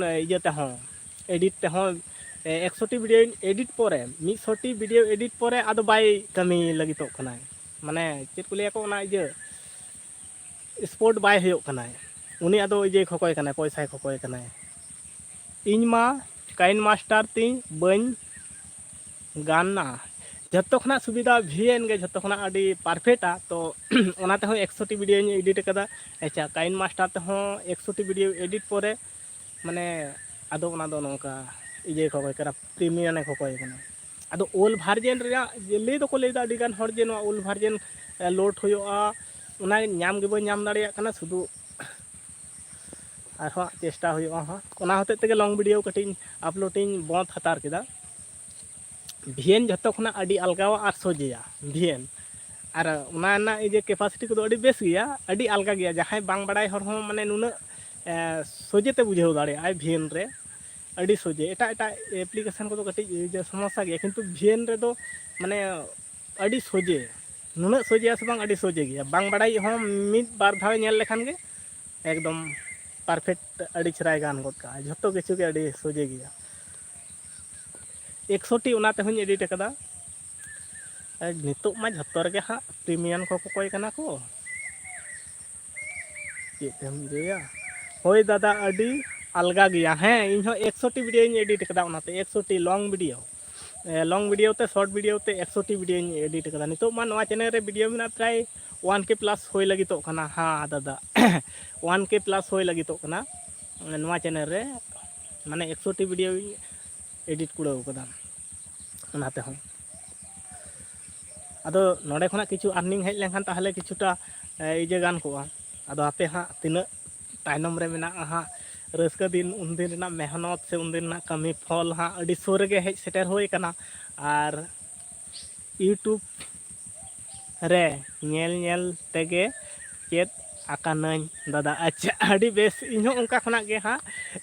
इजे ते हो एडिट ते हो 100 वीडियो एडिट परे 100 वीडियो एडिट परे आदो बाय कमी लगितो कना माने चेत को लिया को ओना इजे स्पोर्ट बाय हुयो कना उनी आदो इजे खकोय कना पैसा खकोय कना इनमा काइन मास्टर ती बन गाना जतो खना सुविधा भियन गे जतो खना अड़ी परफेक्टा तो ओनाते हो 100 वीडियो एडिट कदा अच्छा काइन मास्टर ते हो 100 वीडियो एडिट परे माने आदो ओना दो नोका इजे खकोय करा प्रीमियम खकोय कना आदो ओल वर्जन रे ले दो को लेदा अड़ीगान हर जे नो ओल वर्जन लोड होयोआ ओना नाम गे बन नाम दाड़िया कना सुदु आरो चेष्टा होयोआ हा ओना होते तेगे लॉन्ग वीडियो कटिंग अपलोडिंग बंद हतार केदा भियन जतो खना अड़ी अलगावा और सोजेया भियन और ओना ना इजे कैपेसिटी को अड़ी बेस गया अड़ी अलगा गया जहां बांग बड़ाई हर हो माने नुना सोजेते बुझाव दाड़िया भियन रे अड़ी सोजे एटा एटा एप्लीकेशन को कटी जे समस्या गया किंतु भियन रे दो माने अड़ी सोजे नुना सोजे से बांग अड़ी सोजे गया बांग बड़ाई हो मिद बार धाव नेल लेखान गे एकदम परफेक्ट अड़ी चराय गान गद का जतो किछु के अड़ी सोजे गया 100 ओनाते हुन एडिट कदा नितो मा जतो रे हाँ प्रीमियम को कोय कना को चेतेम जेया होय दादा अड़ी अलगा गया हैं इन 100 वीडियो एडिट कदा ओनाते 100 लॉन्ग वीडियो ते शॉर्ट वीडियो ते 100 वीडियो एडिट कदा नितो मा नवा चैनल रे वीडियो मेना प्राय 1K प्लस होय लगितो कना हाँ दादा 1K प्लस होय लगितो कना नवा चैनल रे माने 100 वीडियो एडिट कुड़ाव कदा ओनाते हो आदो नोडे खना किछु अर्निंग हेज लेखान ताहले किछुटा इजे गान को आदो आपे हाँ तिना तायनम रे मेना हाँ रस्का दिन उन दिन ना मेहनत से उन दिन ना कमी फल हाँ अड़ी सोर गे हेज सेटर होय कना और यूट्यूब रे नेल नेल तेगे चेत आकानाኝ दादा अच्छा अड़ी बेस इन्हों उनका खना गे हाँ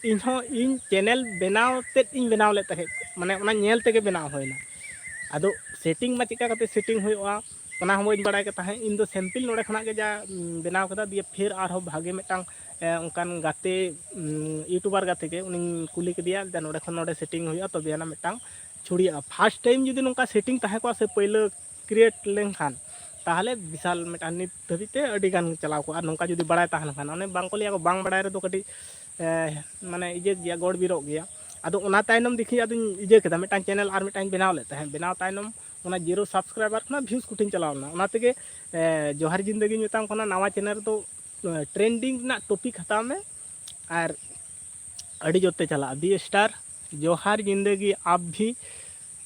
इन्हों इन चैनल बनाव तेत इन बनाव ले तहे माने ओना नेल तेगे बनाव होयना आदो सेटिंग मा चिका कते सेटिंग होयोआ ओना हम बड़ाय के ताहे इन दो सैंपल नोडे खना के जा बनाव कदा दिए फिर आरो भागे मिटांग उनकान गाते यूट्यूबर गाते के उनी कुली के दिया दे नोडे खन नोडे सेटिंग होयोआ तो बेना मिटांग छुड़िया फर्स्ट टाइम जुदी नोका सेटिंग ताहे को से पहले क्रिएट लेनखान ताहले विशाल मिटान नित धबिते अडिगान चलाव को और नोका जुदी बड़ाय ताहन खान ओने बांग को लिया को बांग बड़ाय रे दो कटी माने इजे गया गड़ बिरो गया आदो ओना तायनम देखी आदो इजे केदा मिटान चैनल और मिटान बनाव ले ताहे बनाव तायनम ओना 0 सब्सक्राइबर खना व्यूज कुटिन चलावना ओना तेगे जोहार जिंदगी मिताम खना नवा चैनल तो ट्रेंडिंग ना टॉपिक हताव में और अड़ी जोते चला बी स्टार जोहार जिंदगी आप भी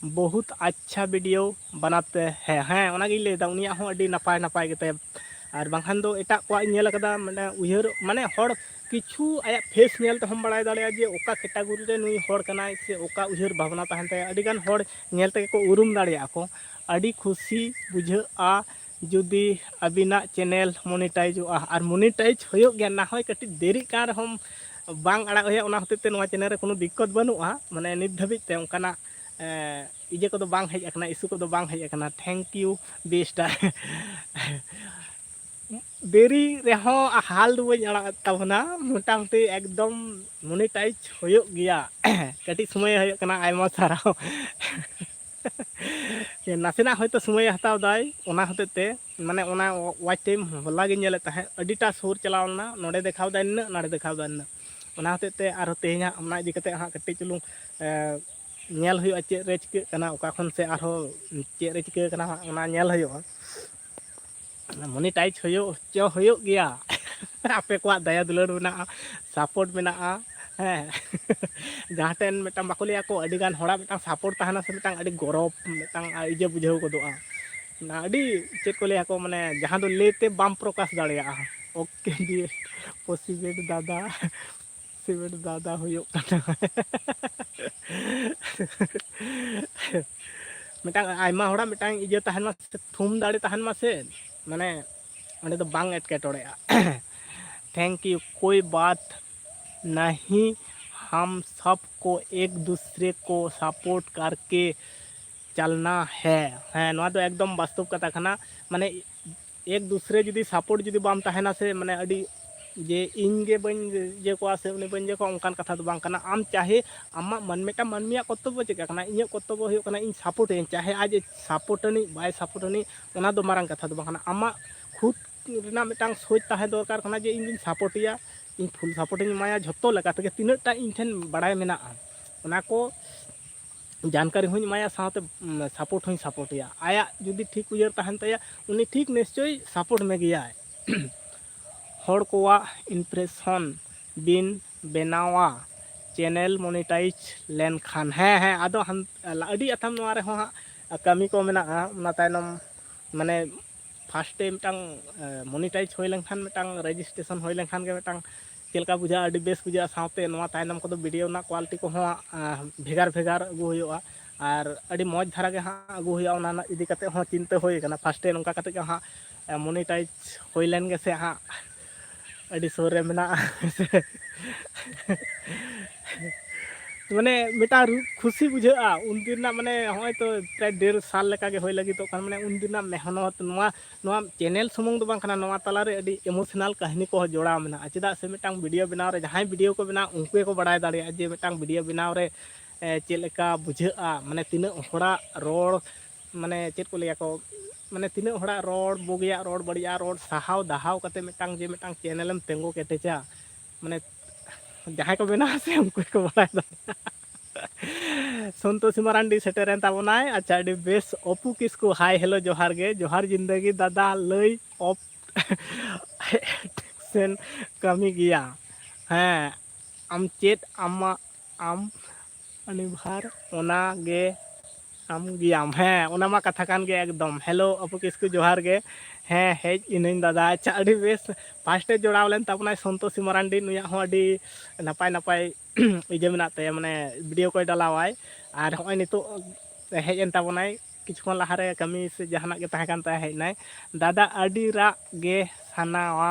बहुत अच्छा वीडियो बनाते हैं हैं ओना गे लेदा उनिया हो अड़ी नपाय नपाय गेते और बांखान दो एटा को नेल कदा माने उयहर माने हर किछु आया फेस नेल ते हम बड़ाय दाड़िया जे ओका कैटेगरी रे नुई हर कनाय से ओका उयहर भावना ताहनते अडिगान हर नेल ते को उरुम दाड़िया को अड़ी खुशी बुझा जुदी अबिना चैनल मोनेटाइजोआ और मोनेटाइज होयो गया ना होय कटी देरी कान हम bang arak hoya ona hotete noa channel re kono dikkot banua mane nit dhabit te onkana ije kodo bang hej akana isu kodo bang hej akana thank you besta देरी रेहो हाल दो बन अड़ा तबना मोटामुटी एकदम मोनेटाइज होयो गया कटी समय होयो कना आयमा साराव नासेना होयतो समय हताव दाय ओना हतेते माने ओना वाच टाइम होला गे नेले ताहे अडिटा सुर चलावना नोडे देखाव दाय न नाडे देखाव दाय न ओना हतेते आरो तेहना ओना इदि कते हा कटी चुलु नेल होयो चे रे चिके कना ओका खन से आरो चे रे चिके कना ओना नेल होयो मोनेटाइज होयो गया आपे को दया दुलर मेना सपोर्ट मेना हाँ जहाँ टेन मिटन बाको लिया को अड़ी गान होड़ा मिटन सपोर्ट तहना से मिटन अड़ी गौरव मिटन इजे बुझाव गोदोआ ना अड़ी चेक को लिया को माने जहाँ दो लेते बाम प्रकाश दाड़िया ओके दिए पॉसिबल दादा होयो मिटन आयमा होड़ा मिटन इजे तहन मा थुम दाड़े तहन मा से माने अंडे तो बांग एटकेटोड़ेआ थैंक यू कोई बात नहीं हम सबको एक दूसरे को सपोर्ट करके चलना है हाँ नवा तो एकदम वास्तव कथा खाना माने एक दूसरे जुदी सपोर्ट जुदी बाम तहना से माने अड़ी जे इनगे बन जे को आसे उनी बन जे को उनकान कथा तो बांग कना आम चाहे आमा मन मेटा मनमिया कर्तव्य चेका कना इᱧ कर्तव्य होयो कना इन सपोर्ट इन चाहे आज सपोर्टनी बाय सपोर्टनी ओना दो मारंग कथा तो बांग कना आमा खुद रेना मिटांग सोच ताहे दरकार कना जे इन सपोर्टिया इन फुल सपोर्टिंग माया झतो लगा तके तिनटा इन ठेन बड़ाय मेना ओना को जानकारी हुई माया साथे सपोर्ट हुई सपोर्टिया आया जुदी ठीक उयर तहन तया उनी ठीक निश्चय सपोर्ट में गया हर कोवा इम्प्रेशन बिन बेनावा चैनल मोनेटाइज लेन खान है आदो हम अड़ी अथम नवा रे हो कमी को मेना ना तायनम माने फर्स्ट टाइम मिटांग मोनेटाइज होय लेनखान मिटांग रजिस्ट्रेशन होय लेनखान के मिटांग चेलका बुझा अड़ी बेस बुझा साथे नवा तायनम को वीडियो ना क्वालिटी को हो भेगार भेगार अगु होयोआ और अड़ी मौज धारा के हाँ अगु होया ओना इदी कते हो चिंता होय कना फर्स्ट टाइम नका कते के हाँ मोनेटाइज होय लेन के से हाँ अड़ी सोर रे मेना माने मिटा खुशी बुझा उन दिन माने होय तो प्राय 1.5 साल लेका के होय लगी तो माने उन दिन मेहनत नवा चैनल सुमुंग दो बांग खाना नवा तला रे अड़ी इमोशनल कहानी को जोड़ा मेना चेदा से मिटांग वीडियो बनाव रे जहां वीडियो को बना उनको को बड़ाय दाड़िया जे मिटांग वीडियो बनाव रे चेलेका बुझा माने तिना होड़ा रोड माने चेत को लिया को माने तिना होड़ा रोड बोगिया रोड बढ़िया रोड सहाव दहाव कते मिटांग जे मिटांग चैनलम तेंगो केटेचा माने जहां को बना से उनको को बड़ाय दाड़िया संतोषी मारांडी सेटेरेन ताबोनाय अच्छा अडी बेस अपू किसको हाय हेलो जोहार गे जोहार जिंदगी दादा लई ऑफ सेन कमी गया हाँ आम चेत आमा आम अनिभार ओना गे आम गियाम हाँ ओना मा कथा कान गे एकदम हेलो अपू किसको जोहार गे हाँ हेज इनइन दादा अच्छा अडी बेस फास्ट जोड़ाव लेन ताबोनाय संतोषी मारांडी नुया हो अडी नपाय नपाय इजे मेना ते माने वीडियो को डालावाय और होय नितो हेज एन ताबोनाय किछुन लहारे कमी से जहाना के ताहे कान ताहे हेजनाय दादा अडी रा गे सानावा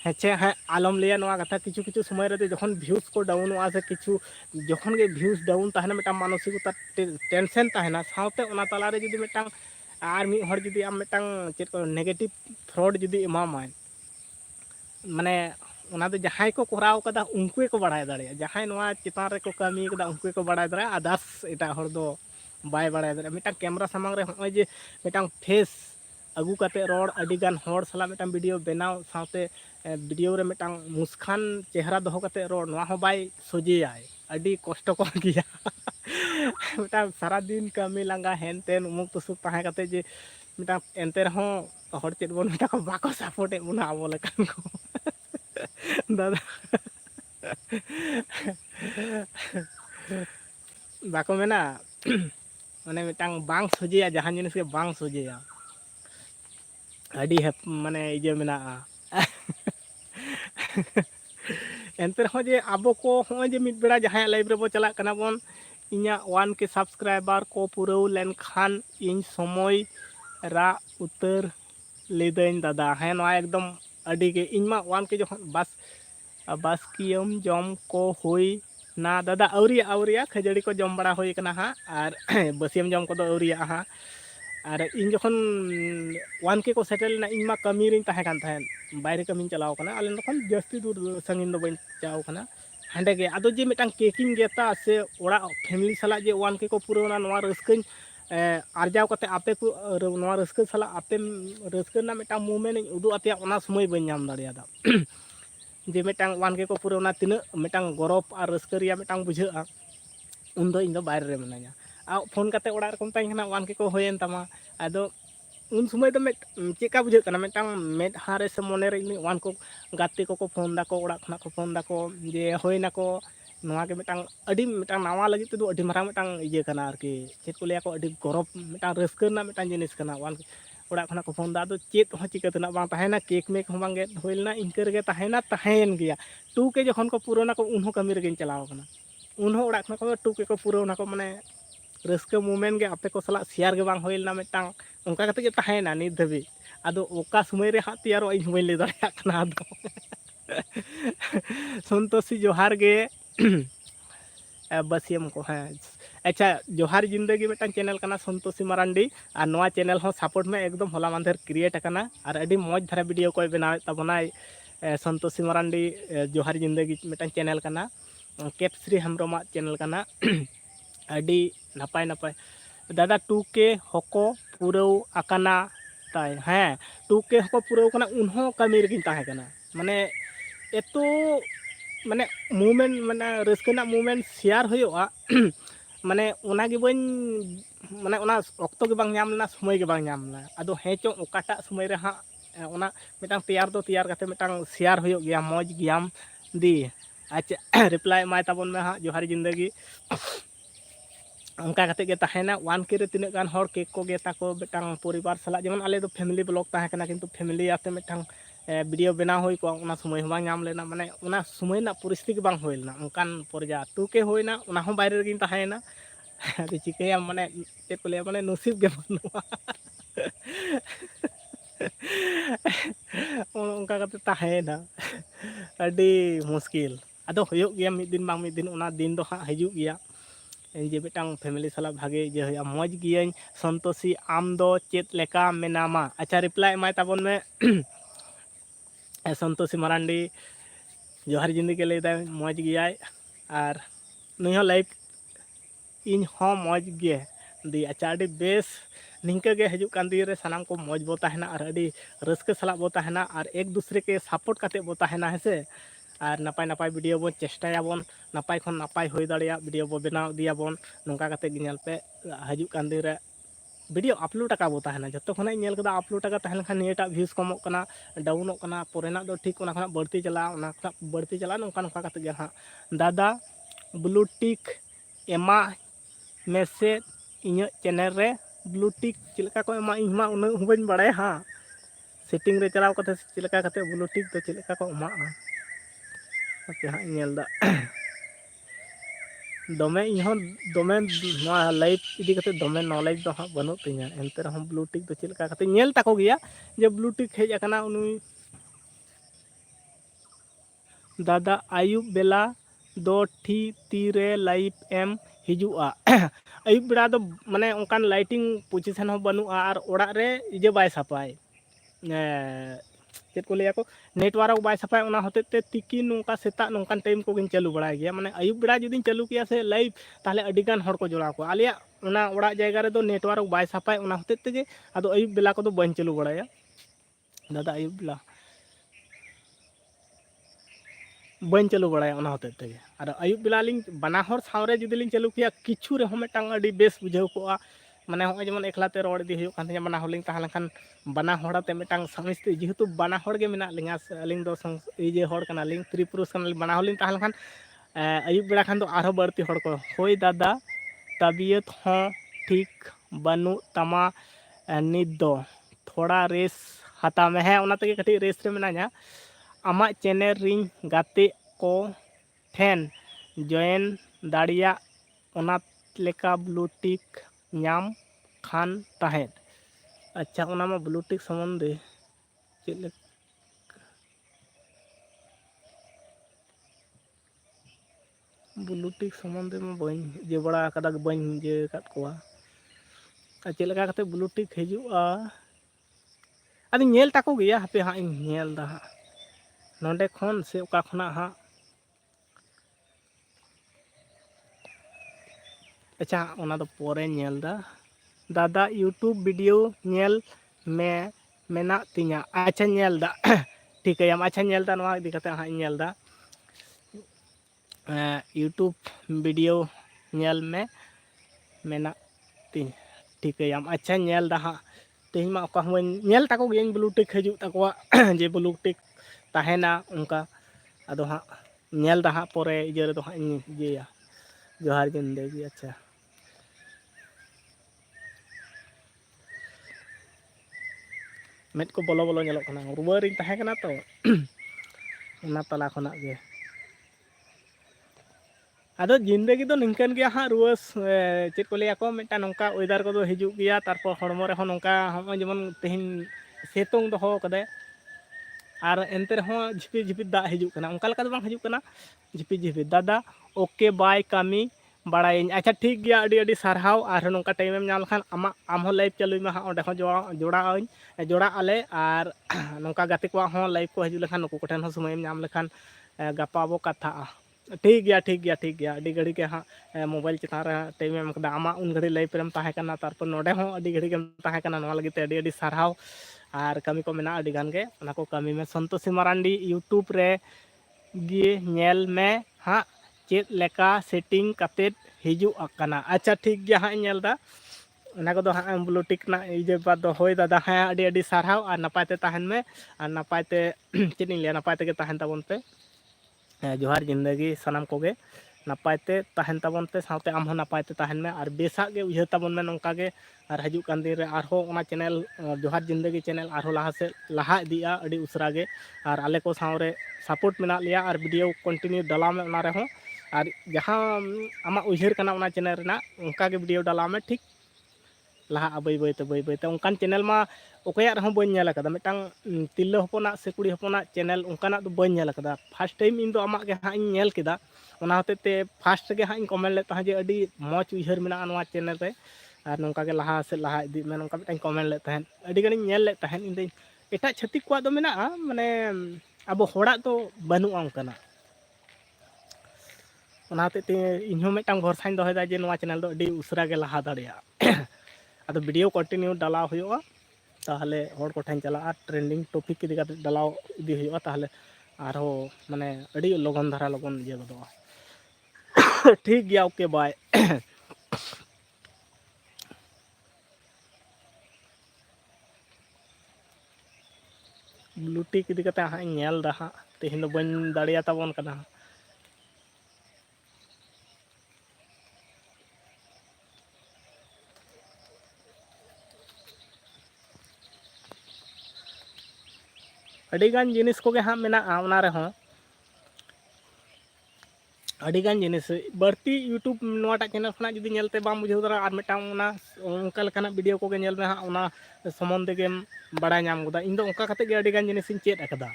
हेचे हाँ आलम लिया नवा कथा किछु किछु समय रे जखन व्यूज को डाउन हुआ से किछु जखन के व्यूज डाउन ताहना मिटा मानसिकता टेंशन ताहना साउते ओना तला रे जुदी मिटा आर मी हर जुदी आम मिटा चेत को नेगेटिव फ्रॉड जुदी एमामाय माने ओना दो जहां को कराव कदा उनको को बढ़ाय दाड़िया जहां नवा चितान रे को कमी कदा उनको को बढ़ाय दाड़िया अदर्स एटा हर दो बाय बढ़ाय दाड़िया मिटा कैमरा सामंग रे होय जे मिटा फेस अगू कते रोड अडी गान होड़ सला मिटा वीडियो बनाव साथे वीडियो रे मिटा मुस्कान चेहरा दोहो कते रोड नवा हो बाय सोजेयाय अडी कष्ट को गया मिटा सारा दिन कमी लंगा हेनतेन उमुक तुसुक ताहे कते जे मिटा एनते रहो हर चेत बोन मिटा को बाको सपोर्ट ए मुना आबो लेकान को दादा बाको मेना माने मिटांग बांग सोजेया जहां जिनिस के बांग सोजेया अडी माने इजे मेना एनते रहो जे आबो को होय जे मिट बेड़ा जहां लाइव रे बो चला कना बोन इኛ 1K सब्सक्राइबर को पुरौ लेन खान इन समय रा उतर लेदेन दादा है नवा एकदम अडी के इनमा 1K जखन बस बास्कियम जम को हुई ना दादा आउरिया खजड़ी को जम बड़ा हुई कना हाँ और बसियम जम को आउरिया हाँ और इन जखन 1K को सेटल ना इन मा कमी रिन तहे कान तहेन बाहरे कमी चलाव कना आले नखन जस्ती दूर संगीन दो बन जाओ कना हांडे गे आदो जे मिटांग केकिंग गेता से ओड़ा फैमिली साला जे 1K को पुरोना नवा रस्कन आर्जाव कते आपे को नवा रस्क साला आपे रस्क ना मिटांग मूवमेंट उदु आते ओना समय बन नाम दाड़ियादा जे मिटांग 1K को पुरोना तिना मिटांग गौरव और रस्क रिया मिटांग बुझाआ उन दो इन दो बाहर रे मनाया आ फोन कते ओड़ा रकम ताई हना 1K को होयन तमा आदो उन समय तो चेका बुझे कना मिटांग मेड हारे से मने रे 1 को गाते को फोन दाको ओड़ा खना को फोन दाको जे होयना को नवा के मिटांग अडी मिटांग नावा लगी तो अडी मारा मिटांग इये कना आरकी चेत को लिया को अडी गौरव मिटांग रस्क ना मिटांग जिनिस कना 1 ओड़ा खना को फोन दा दो चेत हो चिकतना बांग तहेना केक मेक हो बांगे होइलना इनकर गे तहेना तहेन गया 2K जखन को पुरोना को उन हो कमी रे चलाव कना उन हो ओड़ा खना को 2K को पुरोना को माने रस्क मूवमेंट गे आपे को सला शेयर गे बांग होइलना मिटांग उनका कते गे तहेना नित धबी आदो ओका समय रे हा तैयार इन होइल ले दाया कना आदो संतोषी जोहार गे बसियम को हाँ अच्छा जोहार जिंदगी मिटांग चैनल कना संतोषी मारांडी और नवा चैनल हो सपोर्ट में एकदम होला मांधर क्रिएट कना और अडी मौज धारा वीडियो को बनावे तबनाय संतोषी मारांडी जोहार जिंदगी मिटांग चैनल कना कैपश्री हेम्ब्रम चैनल कना अडी नपाय नपाय दादा 2K हको पुरौ आकाना ताय हाँ 2K हको पुरौ कना उनहो कमी रेगिन ताहे कना माने एतो माने मूवमेंट माने रस्कना मूवमेंट शेयर होयोआ माने ओना गे बन माने ओना ऑक्टो गे बांग नाम लेना समय गे बांग नाम लेना आदो हेचो ओकाटा समय रे हा ओना मिटांग तैयार दो तैयार करते मिटांग शेयर होयो गया मौज गयाम दी अच्छा रिप्लाई माय ताबन में हा जोहार जिंदगी अंका कते गे तहेना 1K रे तिना गान हर केक को गे ताको मिटांग परिवार साला जेमन आले दो फैमिली ब्लॉग ताहे कना किंतु फैमिली आते मिटांग वीडियो बना हुई को उना समय बांग नाम लेना माने उना समय ना परिस्थिति बांग होइलना उनकान पर्या 2K होइना उना हो बाहर रे तहेना अदि चिकया माने चेक को ले माने नसीब गे बनुआ उनका कते तहेना अडी मुश्किल आदो होयो गया मिद दिन बांग मिद दिन उना दिन दो हा हिजु गया जे मिटांग फैमिली साला भागे जे होया मौज गियाኝ संतोषी आम दो चेत लेका मेनामा अच्छा रिप्लाई माय ताबन में संतोषी मारांडी जोहार जिंदगी लेदा मौज गियाय और नुई हो लाइफ इन हो मौज गे दी अच्छा अडी बेस निंका गे हजू कान दी रे सनाम को मौज बो ताहेना और अडी रस्क सला बो ताहेना और एक दूसरे के सपोर्ट काते बो ताहेना हेसे और नपाय नपाय वीडियो बन चेष्टायाबन नपाय खन नपाय होय दाड़िया वीडियो बो बनाव दियाबन नोंका काते गिनल पे हजू कान दी रे वीडियो अपलोड का बो ताहेना जतो खना नेल कदा अपलोड का ताहेन खान नेटा व्यूज कमो कना डाउनों कना पोरेना दो ठीक ओना खना बढ़ती चला ओना खना बढ़ती चला नोंका नोंका काते गे हां दादा ब्लू टिक एमा मैसेज इᱧ चैनल रे ब्लू टिक चिलका को एमा इमा उन हुबन बड़ाय हां सेटिंग रे चलाव कते चिलका कते ब्लू टिक तो चिलका को एमा ओके हां नेल दा दमे इहो दमे लाइव इदी कते दमे नॉलेज दो हाँ बनू तिना एनते रह ब्लू टिक तो चिलका कते नेल ताको गया जे ब्लू टिक हेज अकना उनुई दादा आयुब बेला दो ठी तीरे लाइव एम हिजुआ आयुब बेड़ा दो माने उनकान लाइटिंग पोजीशन हो बनूआ और ओड़ा रे इजे बाय सपाय चेत को लिया को नेटवर्क बाय सपाय उना होते ते तिकी नोंका सेता नोंकान टाइम को गिन चालू बड़ा गया माने आयुब बेड़ा जुदिन चालू किया से लाइव ताले अडिगान हर को जोड़ा को आलिया उना ओड़ा जायगा रे दो नेटवर्क बाय सपाय उना होते ते आदो आयुब बेला को दो बन चालू बड़ाया दादा आयुब बेला बन चालू बड़ाया उना होते ते और आयुब बेला लिंग बना हर सावरे जुदी लिंग चालू किया किछु रे हम टांग अडी बेस बुझाव को माने हो जेमन एकलाते रोड दी हुयो कान बना हलिंग ताहले खान बना हड़ाते मिटांग समिस्ते जेहेतु बना हड़ गे मेना लिंगा अलिंग दो इजे हड़ कना लिंग त्रिपुरुष कना बना हलिंग ताहले खान आयुब बेड़ा खान दो आरो बढ़ती हड़ को होय दादा तबियत हो ठीक बनु तमा नित दो थोड़ा रेस हाता में है ओना तगे कटी रेस रे मेना आमा चैनल रिंग गाते को ठेन जॉइन दाड़िया ओना लेका ब्लू टिक नाम खान ताहेन अच्छा ओना मा ब्लू टिक संबंधे चेले ब्लू टिक सम्बन्धे में बाई जे बड़ा कदा बाई जे काट कोआ आ चेक लगा कते ब्लू टिक हिजुआ अद नेल ताको गया हापे हाँ इन नेल दा हाँ नोंडे खन से ओका खना हाँ अच्छा ओना दो पोरे नेल दा दादा यूट्यूब वीडियो नेल में मेना तिया अच्छा नेल दा ठीक है हम अच्छा नेल दा नवा इदी कते हाँ नेल दा यूट्यूब वीडियो नेल में मेना तिया ठीक है हम अच्छा नेल दा हाँ तेहिं मा ओका हुन नेल ताको गेन ब्लू टिक हजू ताकोआ जे ब्लू टिक ताहेना उनका अदो हाँ नेल दा हाँ पोरे इजे रे दो हाँ इजेया जोहार जिंदगी अच्छा मेद को बोलो बोलो नेलो कना रुवारिन ताहे कना तो ओना तला खना गे अदो जिंदगी दो निंकन गया हाँ रुवास चेक को लिया को मिटा नोंका वेदर को दो हिजू गया तारपर हड़मो रे हो नोंका हम जेमन तेहिन सेतोंग दो हो कदे और एनते रहो झिपी झिपी दा हिजू कना उनका लका दो बांग हिजू कना झिपी झिपी दादा ओके बाय कामी बड़ाई अच्छा ठीक गया अड़ी अड़ी सारहाव और नोंका टाइम एम नाम लखान आमा आम हो लाइव चालू में हाँ ओंडे हो जोड़ा आले और नोंका गाते को हो लाइव को हिजू लखान नुकु कोठेन हो समय एम नाम लखान गापा बो कथा ठीक गया अड़ी घड़ी के हाँ मोबाइल चितान रे टाइम एम कदा आमा उन घड़ी लाइव रेम ताहे कना तारपर नोडे हो अड़ी घड़ी केम ताहे कना नोवा लगी ते अड़ी अड़ी सारहाव और कमी को मेना अड़ी गान के ओना को कमी में संतोषी मरांडी यूट्यूब रे गे नेल में हाँ चेक लेका सेटिंग कतेत हिजू अकना अच्छा ठीक गया हाँ नेल दा ओना को दो हाँ ब्लू टिक ना इजे बाद दो होय दादा हाँ अड़ी अड़ी सारहाव और नपायते ताहन में और नपायते चेक लिया नपायते के ताहन ताबन पे जोहार जिंदगी सनाम कोगे नपायते ताहन ताबन पे साथे आम हो नपायते ताहन में और बेसा के उयहर ताबन में नोंका गे और हजू कान दिन रे आरहो ओना चैनल जोहार जिंदगी चैनल आरहो लाहा से लाहा इदिया अड़ी उसरा गे और आले को सावरे सपोर्ट मेना लिया और वीडियो कंटिन्यू डाला में ओना रे हो और जहां आमा उयहर कना ओना चैनल रेना उनका गे वीडियो डाला में ठीक लाहा बाई बाईते उनकान चैनल मा ओकया रहो बन नेल कदा मिटांग तिल्ला हपना से कुड़ी हपना चैनल उनकाना दो बन नेल कदा फर्स्ट टाइम इन दो आमा गे हाँ इन नेल केदा ओना होते फर्स्ट गे हाँ इन कमेंट ले ताहे जे अड़ी मौज उयहर मेना नवा चैनल रे और नोंका गे लाहा से लाहा इदी में नोंका मिटांग कमेंट ले ताहेन अड़ी गानी नेल ले ताहेन इन दे एटा छतिक को दो मेना माने अब होड़ा तो बनु अंकना ओना होते इन हो मिटांग भरसाइन दोहेदा जे नवा चैनल दो अड़ी उसरा गे लाहा दाड़िया अदो वीडियो कंटिन्यू डाला हुआ ताहले हर को ठेन चला ट्रेंडिंग टॉपिक इदी काते डाला इदी हुआ ताहले आरो माने अड़ी लगन धारा लगन जे गदो ठीक गया ओके बाय ब्लू टिक इदी काते हाँ नेल दा हाँ तेहिन दो बन दाड़िया ताबन कना अड़ीगान जिनिस को हाँ मेना ओना रे हो अड़ीगान जिनिस बढ़ती यूट्यूब नोटा चैनल खना जुदी नेलते बाम बुझाव दरा और मिटांग ओना उनका लेकाना वीडियो को गे नेल में हाँ ओना संबंधे गेम बड़ा नाम गदा इन दो उनका कते गे अड़ीगान जिनिस इन चेद अकदा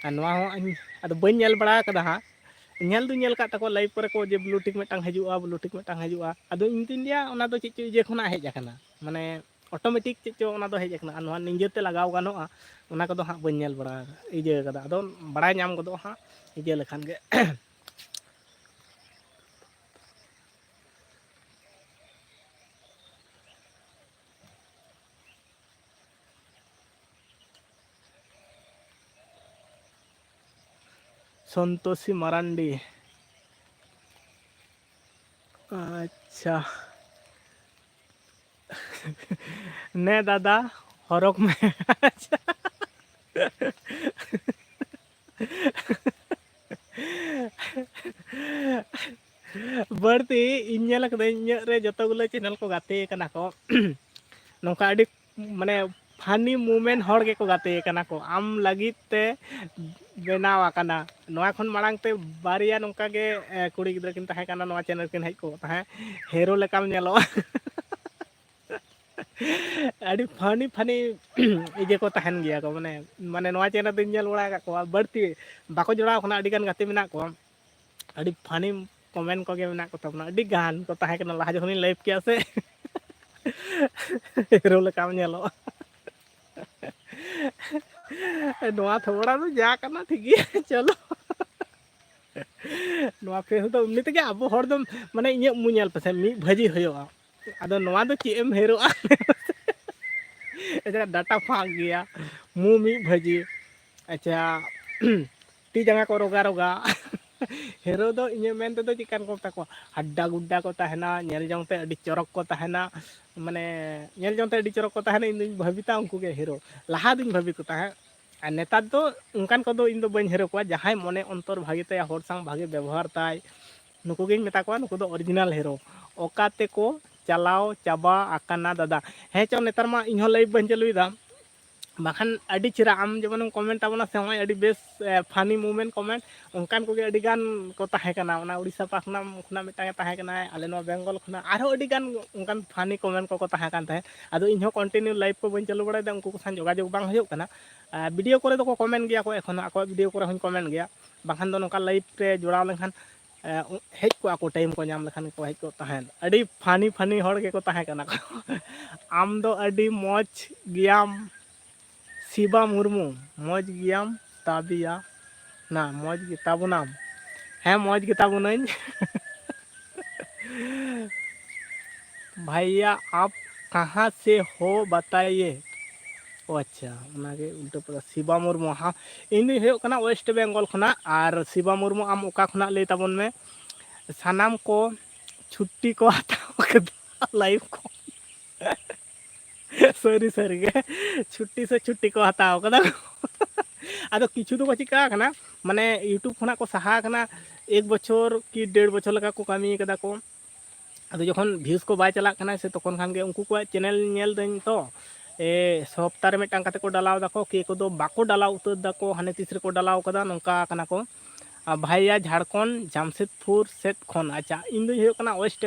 और नवा हो अदो बन नेल बड़ा कदा हाँ नेल दो नेल का तको लाइव करे को जे ब्लू टिक मिटांग हजुआ अदो इन दिन दिया ओना दो चेच जे खना हेज अकना माने ऑटोमेटिक चेचो ओना दो हेज अकना नवा निजेते लगाव गानोआ ओना को दो हाँ बन नेल बड़ा इजे कदा अदो बड़ा नाम गदो हाँ इजे लेखान गे संतोषी मरांडी अच्छा ने दादा हरक में अच्छा बढ़ती इन रे जतो गुलो चैनल को गाते कना को नोका अड़ी माने फानी मूवमेंट हर के को गाते कना को आम लगित ते बेनावा कना नोआ खन मांग ते बारिया नोका गे कुड़ी गिद्रा किन ताहे कना नोआ चैनल किन हेज को ताहे हेरो लेकाम नेलो अड़ी फानी इजे को ताहन गया को माने नोआ चैनल दिन नेल बड़ा का को बढ़ती बाको जोड़ा खना अड़ी गान गाते मेना को ᱟᱹᱰᱤ ᱯᱷᱟᱱᱤ ᱠᱚᱢᱮᱱᱴ ᱠᱚᱜᱮ ᱢᱮᱱᱟᱜ ᱠᱚ ᱛᱟᱵᱚᱱᱟ ᱟᱹᱰᱤ ᱜᱟᱱ ᱠᱚ ᱛᱟᱦᱮᱸ ᱠᱟᱱᱟ ᱞᱟᱦᱟ ᱡᱚᱠᱷᱚᱱᱤᱧ ᱞᱟᱭᱤᱵᱷ ᱠᱮᱭᱟ ᱥᱮ ᱦᱤᱨᱳ ᱞᱮᱠᱟᱢ ᱧᱮᱞᱚᱜᱼᱟ ᱱᱚᱣᱟ ᱛᱷᱚᱲᱟ ᱫᱚ ᱡᱟ ᱠᱟᱱᱟ ᱴᱷᱤक ᱜᱮᱭᱟ ᱪᱚᱞᱚ ᱱᱚᱣᱟ ᱯᱷᱮᱥ ᱫᱚ ᱮᱢᱱᱤ ᱛᱮᱜᱮ ᱟᱵᱚ ᱦᱚᱲ ᱫᱚ ᱢᱟᱱᱮ ᱤᱧᱟᱹᱜ ᱢᱩ ᱧᱮᱞ ᱯᱮᱥᱮ ᱢᱤᱫ ᱵᱷᱟᱹᱡᱤ ᱦᱩᱭᱩᱜᱼᱟ ᱟᱫᱚ ᱱᱚᱣᱟ ᱫᱚ ᱪᱮᱫ ᱮᱢ ᱦᱮᱨᱚᱜᱼᱟ ᱟᱪᱪᱷᱟ ᱰᱟᱴᱟ ᱯᱷᱟᱸᱠ ᱜᱮᱭᱟ ᱢᱩ ᱢᱤᱫ ᱵᱷᱟᱹᱡᱤ ᱟᱪᱪᱷᱟ ᱛᱤ ᱡᱟᱸᱜᱟ ᱠᱚ ᱨᱚᱜᱟ ᱨᱚᱜᱟ ᱦᱮᱨᱳ ᱫᱚ ᱤᱧᱟᱹᱜ ᱢᱮᱱ ᱛᱮᱫᱚ ᱪᱮᱫᱠᱟᱱ ᱠᱚ ᱢᱮᱛᱟ ᱠᱚᱣᱟ ᱦᱟᱰ্ᱰᱟ ᱜᱩᱰᱰᱟ ᱠᱚ ᱛᱟᱦᱮᱱᱟ ᱧᱮᱞ ᱡᱚᱝ ᱛᱮ ᱟᱹᱰᱤ ᱪᱚᱨᱚᱠ ᱠᱚ ᱛᱟᱦᱮᱱᱟ ᱢᱟᱱᱮ ᱧᱮᱞ ᱡᱚᱝ ᱛᱮ ᱟᱹᱰᱤ ᱪᱚᱨᱚᱠ ᱠᱚ ᱛᱟᱦᱮᱱᱟ ᱤᱧ ᱫᱩᱧ ᱵᱷᱟᱹᱵᱤᱛᱟ ᱩᱱᱠᱩ ᱜᱮ ᱦᱤᱨᱳ ᱞᱟᱦᱟ ᱫᱩᱧ ᱵᱷᱟᱹᱵᱤ ᱠᱚ ᱛᱟᱦᱮᱸᱫ ᱟᱨ ᱱᱮᱛᱟᱨ ᱫᱚ ᱚᱱᱠᱟᱱ ᱠᱚᱫᱚ ᱤᱧ ᱫᱚ ᱵᱟᱹᱧ ᱦᱤᱨᱳ ᱠᱚᱣᱟ ᱡᱟᱦᱟᱸᱭ ᱢᱚᱱᱮ ᱚᱱᱛᱚᱨ ᱵᱷᱟᱜᱮ ᱛᱟᱭᱟ ᱦᱚᱲ ᱥᱟᱶ ᱵᱷᱟᱜᱮ ᱵᱮᱵᱚᱦᱟᱨ ᱛᱟᱭ ᱱᱩᱠᱩ ᱜᱤᱧ ᱢᱮᱛᱟ ᱠᱚᱣᱟ ᱱᱩᱠᱩ ᱫᱚ ᱚᱨᱤᱡᱤᱱᱟᱞ ᱦᱤᱨᱳ ᱚᱠᱟ ᱛᱮᱠᱚ ᱪᱟᱞᱟᱣ ᱪᱟᱵᱟ ᱟᱠᱟᱱᱟ ᱫᱟᱫᱟ ᱦᱮᱸ ᱪᱚ ᱱᱮᱛᱟর ᱢᱟ ᱤᱧᱦᱚᱸ ᱞᱟᱭᱤᱵᱷ ᱵᱟᱹᱧ ᱪᱟᱹᱞᱩᱭᱮᱫᱟ ᱵᱟᱠᱷᱟᱱ ᱟᱹᱰि ᱪᱮᱦᱨᱟ ᱟᱢ ᱡᱮᱢᱚᱱᱮᱢ ᱠᱚᱢᱮᱱᱴ ᱛᱟᱵᱚᱱᱟ ᱥᱮ ᱦᱚᱸᱜᱼᱚᱭ ᱟᱹᱰᱤ ᱵᱮᱥ ᱯᱷᱟᱱᱤ ᱢᱩᱢᱮᱱᱴ ᱠᱚᱢᱮᱱᱴ ᱚᱱᱠᱟᱱ ᱠᱚᱜᱮ ᱟᱹᱰᱤ ᱜᱟᱱ ᱠᱚ ᱛᱟᱦᱮᱸ ᱠᱟᱱᱟ ᱚᱱᱟ ᱩᱲᱤᱥᱥᱟ ᱯᱟᱠᱷᱱᱟ ᱠᱷᱚᱱᱟᱜ ᱢᱤᱫᱴᱟᱝᱮ ᱛᱟᱦᱮᱸ ᱠᱟᱱᱟ ᱟᱞᱮ ᱱᱚᱣᱟ ᱵᱮᱝᱜᱚᱞ ᱠᱷᱚᱱᱟᱜ ᱟᱨᱦᱚᱸ ᱟᱹᱰᱤ ᱜᱟᱱ ᱚᱱᱠᱟᱱ ᱯᱷᱟᱱᱤ ᱠᱚᱢᱮᱱᱴ ᱠᱚᱠᱚ ᱛᱟᱦᱮᱸ ᱠᱟᱱ ᱛᱟᱦᱮᱸᱫ ᱟᱫᱚ ᱤᱧᱦᱚᱸ ᱠᱚᱱᱴᱤᱱᱤᱭᱩ ᱞᱟᱭᱤᱵᱷ ᱠᱚ ᱵᱟᱹᱧ ᱪᱟᱹᱞᱩ ᱵᱟᱲᱟᱭᱮᱫᱟ ᱩᱱᱠᱩ ᱠᱚ ᱥᱟᱶ ᱡᱳᱜᱟᱡᱳᱜᱽ ᱵᱟᱝ ᱦᱩᱭᱩᱜ ᱠᱟᱱᱟ ᱵᱷᱤᱰᱤᱭᱳ ᱠᱚᱨᱮ ᱫᱚᱠᱚ ᱠᱚᱢᱮᱱᱴ ᱜᱮᱭᱟ ᱠᱚ ᱮᱠᱷᱚᱱᱳ ᱟᱠᱚᱣᱟᱜ ᱵᱷᱤᱰᱤᱭᱳ ᱠᱚᱨᱮ ᱦᱚᱸᱧ ᱠᱚᱢᱮᱱᱴ ᱜᱮᱭᱟ ᱵᱟᱠᱷᱟᱱ ᱫᱚ ᱱᱚᱝᱠᱟ ᱞᱟᱭᱤᱵᱷ ᱨᱮ ᱡᱚᱲᱟᱣ ᱞᱮᱱᱠᱷᱟᱱ ᱦᱮᱡ ᱠᱚᱜᱼᱟ ᱠᱚ ᱴᱟᱭᱤᱢ ᱠᱚ ᱧᱟᱢ ᱞᱮᱠᱷᱟᱱ ᱠᱚ ᱦᱮᱡ ᱠᱚᱜ ᱛᱟᱦᱮᱸᱫ ᱟᱹᱰᱤ ᱯᱷᱟᱱᱤ ᱦᱚᱲ ᱜᱮᱠᱚ ᱛᱟᱦᱮᱸ ᱠᱟᱱᱟ ᱠᱚ ᱟᱢ ᱫᱚ ᱟᱹᱰᱤ ᱢᱚᱡᱽ ᱜᱮᱭᱟᱢ ᱥᱤᱵᱟ ᱢᱩᱨᱢᱩ ᱢᱚᱡᱽ ᱜᱮᱭᱟᱢ ᱛᱟᱵᱤᱭᱟ ना मौज गेता बोनाम हैं मौज गेता बोनाइन भैया आप कहाँ से हो बताइए ओ अच्छा उनागे उल्टा पड़ा शिवा मुर्मू हाँ इन हुयो कना वेस्ट बेंगल खना और शिवा मुर्मू आम ओका खना लई ताबोन में सानाम को छुट्टी को हटाओ लाइव को सॉरी सॉरी गे छुट्टी से छुट्टी को हटाओ कदा आदो किछु तो चिका कना माने यूट्यूब खना को सहा कना 1 बछर कि 1.5 बछर लगा को कामी कदा को आदो जखन व्यूज को बाय चला कना से तखन खान गे उनको को चैनल नेल दኝ तो सप्ताह रे मिटांग कते को डालाव दाको के को दो बाको डालाव उतर दाको हाने तीसरे को डालाव कदा नोंका कना को भाईया झारखंड जामशेदपुर सेट खन अच्छा इन दो हुयो कना वेस्ट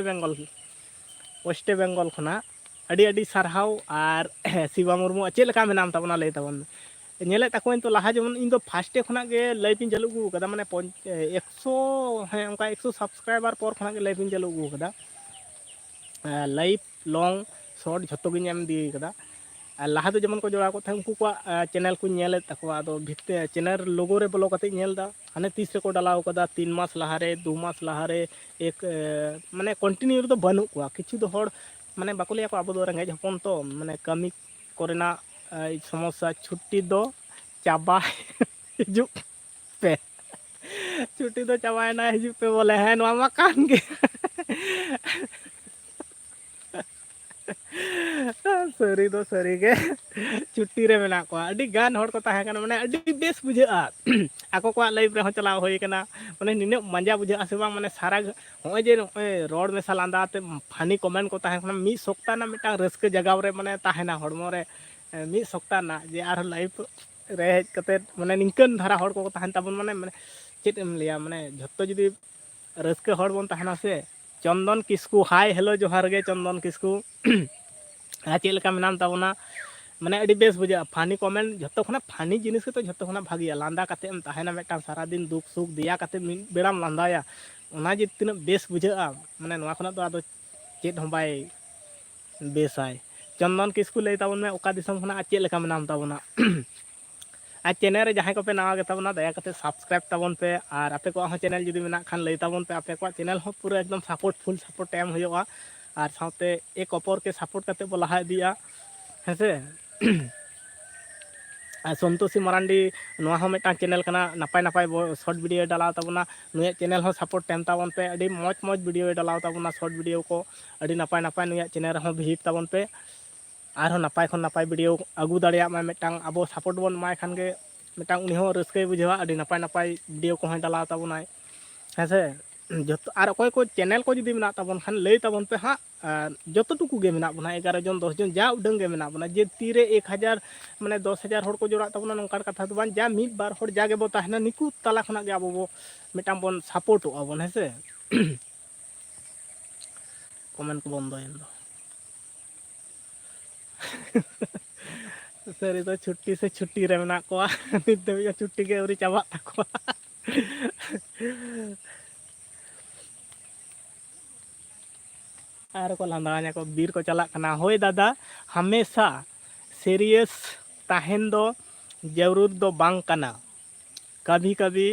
बेंगल खना अड़ी अड़ी सारहाव और शिवा मुर्मू चेक लका मेनाम ताबना लई ताबन नेले ताकोइन तो लाहा जेमन इन दो फास्टे खना गे लाइव इन चालू गु कदा माने 100 है उनका 100 सब्सक्राइबर पर खना गे लाइव इन चालू गु कदा लाइव लॉन्ग शॉर्ट झतो गिन एम दी कदा लाहा दो जेमन को जोड़ा को था उनको को चैनल को नेले ताको आदो भिते चैनल लोगो रे ब्लॉग कते नेलदा हाने 30 रे को डालाव कदा 3 मास लाहारे 2 मास लाहारे एक माने कंटिन्यू रे तो बानु को किछु दो हर माने बाको लिया को आबो दो रेंगेज हपन तो माने कमी कोरेना समस्या छुट्टी दो चाबा हिजु पे छुट्टी दो चाबायना हिजु पे बोले है नवा मा कान गे सरी दो सरी गे छुट्टी रे मेना को अडी गान हर को ताहे कना माने अडी बेस बुझा आको को लाइव रे हो चलाव होय कना माने निने मजा बुझा से बांग माने सारा होय जे रोड में सालांदाते फानी कमेंट को ताहे कना मी सप्ताह ना मिटा रस्के जगाव रे माने ताहेना हड़मो रे मी सप्ताह ना जे आर लाइव रे हेज कते माने निंकन धारा हड़ को ताहन ताबन माने चेत एम लिया माने झत्तो जुदी रस्के हड़ बन ताहना से चंदन किस्कू हाय हेलो जोहार गे चंदन किस्कू चेक लका मेनाम ताबना माने अडी बेस बुझा फानी कमेंट झत्तो खना फानी जिनिस के तो झत्तो खना भागिया लांदा कते एम ताहेना मेटा सारा दिन दुख सुख दिया कते बेड़ाम लांदाया ओना जे तिना बेस बुझा माने नवा खना तो आदो चेत हम बाय बेसाय चंदन किस्कू लई ताबन में ओका दिसम खना चेक लका मेनाम ताबना आ चैनल रे जहां को पे नवा गेताबना दया कते सब्सक्राइब ताबन पे और आपे को हो चैनल जुदी मेना खान लई ताबन पे आपे को चैनल हो पूरा एकदम सपोर्ट फुल सपोर्ट एम होयोगा और साथे एक अपर के सपोर्ट करते बो लहा दिया हेसे संतोषी मरांडी नवा हो मेटा चैनल कना नपाय नपाय शॉर्ट वीडियो डालाव ताबना नुया चैनल हो सपोर्ट टेम ताबन पे अडी मौज मौज वीडियो डालाव ताबना शॉर्ट वीडियो को अडी नपाय नपाय नुया चैनल हो भिजिट ताबन पे आरो नपाय खन नपाय वीडियो आगू दाड़िया मा मेटांग आबो सपोर्ट बन माय खान गे मेटांग उनी हो रस्के बुझावा अडी नपाय नपाय वीडियो को हो डालाव ताबनाय हेसे जतो और अकोय को चैनल को जुदी मेना ताबन खान लई ताबन पे हाँ जतो टुकु गे मेना बना 11 जन 10 जन जा उडंग गे मेना बना जे तीरे 1000 माने 10,000 हड़ को जोड़ा ताबना नोंकार कथा तो बान जा मिद बार हड़ जागे बो ताहना निकु तला खना गे आबो बो मेटांग बन सपोर्ट आबन हेसे कमेंट को बंद एन दो सरी तो छुट्टी से छुट्टी रे मेना को नित दे छुट्टी के उरी चाबा ताको आर को लांदावा냐 को बीर को चला कना होय दादा हमेशा सीरियस ताहेन दो जरूर दो बांग कना कभी कभी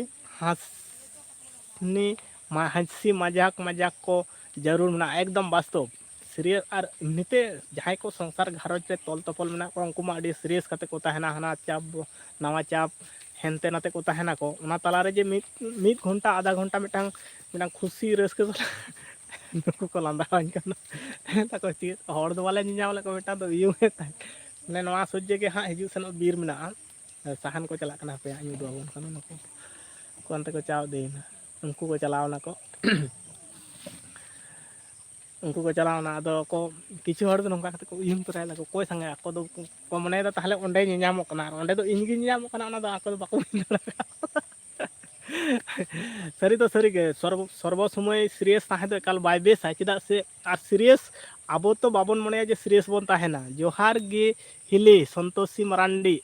हंसी मजाक मजाक को जरूर ना एकदम वास्तव सीरियस और निते जहां को संसार घारोज रे तल तपल मेना को उनको मा अडी सीरियस कते को ताहेना हना चाप नवा चाप हेनते नाते को ताहेना को उना तलारे जे मिद घंटा आधा घंटा मिटांग मिटांग खुशी रस्के नुकु को लांदावाñ कना ताको ची हर दो वाले निजाम को मिटा दो इयु ने नवा सज्जे के हां हिजु सन बीर मेना साहन को चला कना पे आñu दो बन कना नुकु को अंते को चाव देना उनको को चलावना को उनको को चलावना अदो को किछु हर दो नंका कते को इयम तराय ला को कोई संगे ako do को मने दा ताहले ओंडे निजामो कना ओंडे दो इनगी निजामो कना ओना दो ako दो बाको सरी तो सरी के सर्व समय सीरियस ताहे दो एकाल बाय बेस चेदा से आर सीरियस आबो तो बाबन मने जे सीरियस बोन ताहेना जोहार गे हिली संतोषी मरांडी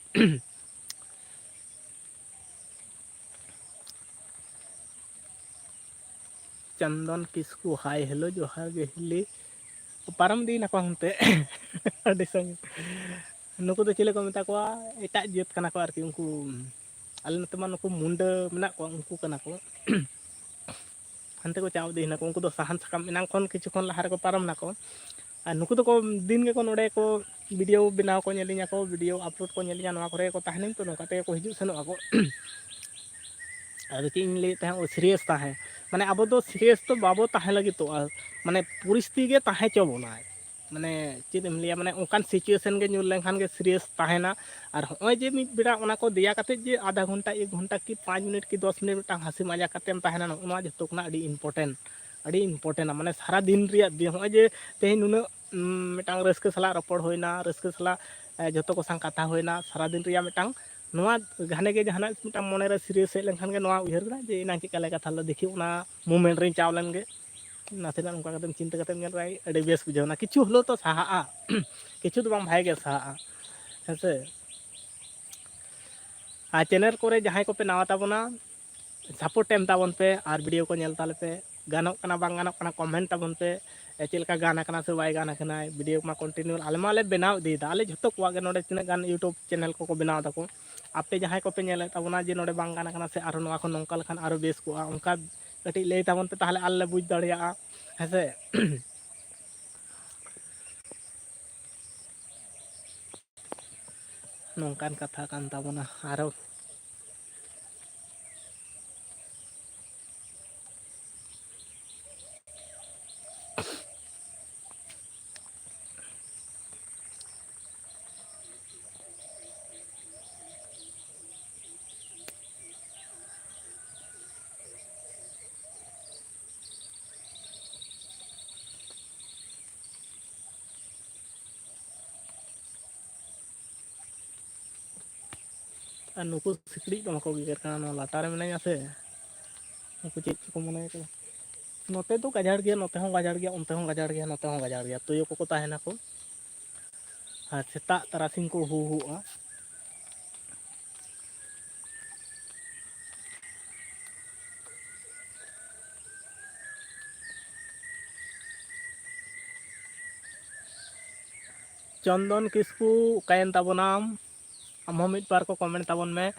चंदन किसकू हाय हेलो जोहार गे हिली पारम दी ना को हनते अडी संग नुकु तो चिले को मेता को एटा जेत कना को आरकी उनको आले नते मा नुकु मुंडा मेना को उनको कना को हनते को चाव दी ना को उनको दो साहन सकाम इनांग खन किछु खन लहार को पारम ना को आ नुकु तो को दिन के को नोडे को वीडियो बनाव को नेलिया को वीडियो अपलोड को नेलिया नवा करे को ताहनिम तो नोकाते को हिजु सनो को अरे इन ले ताहे सीरियस ताहे माने अब तो सीरियस तो बाबो ताहे लगी तो माने परिस्थिति के ताहे चबोना माने चेदम लिया माने ओकान सिचुएशन के न्यूल लेखान के सीरियस ताहेना और होय जे मिट बिड़ा ओना को दिया काते जे आधा घंटा 1 घंटा की 5 मिनट की 10 मिनट मिटा हंसी मजाक कातेम ताहेना ओना जतो कना अडी इम्पोर्टेंट माने सारा दिन रिया होय जे तेहि नुना मिटांग रस्के सला रपड़ होइना रस्के सला जतो को संग कथा होइना सारा दिन रिया मिटांग नवा घाने के जहाना मिटांग मने रे सीरियस लेखान के नवा उहर ना जे इना के काले कथा ल देखि ओना मोमेंट रे चावलन गे नाथेना उनका कदम चिंता कदम नेल राय अडी बेस बुझावना किछु हलो तो साहा किछु तो बांग भाई के साहा हेसे आ चैनल कोरे जहां को पे नावा ताबोना सपोर्ट एम ताबोन पे और वीडियो को नेल ताले पे गानों कना बांग गानों कना कमेंट ताबोन पे चेलका गाना कना से बाय गाना कना वीडियो मा कंटिन्यू आले माले बनाव दी दा आले झतो को आगे नोडे तिना गान यूट्यूब चैनल को बनाव दाको आपे जहां को पे नेल ताबोना जे नोडे बांग गाना कना से आरो नवा को नंका लखान आरो बेस को उनका कटी ले ताबोन पे ताहले आले बुझ दड़िया हेसे नंकान कथा कान ताबोना आरो नुकु सिकड़ी को मको गिर करना लाटार में नहीं आसे नुकु चेक को मने को नोते तो गजाड़ गया नोते हों गजाड़ गया उनते हों गजाड़ गया नोते हों गजाड़ गया तो यो को ताहेना को हां सेता तरासिंग को हुआ चंदन किसकू कायन ताबोनाम हम मिट बार को कमेंट ताबोन में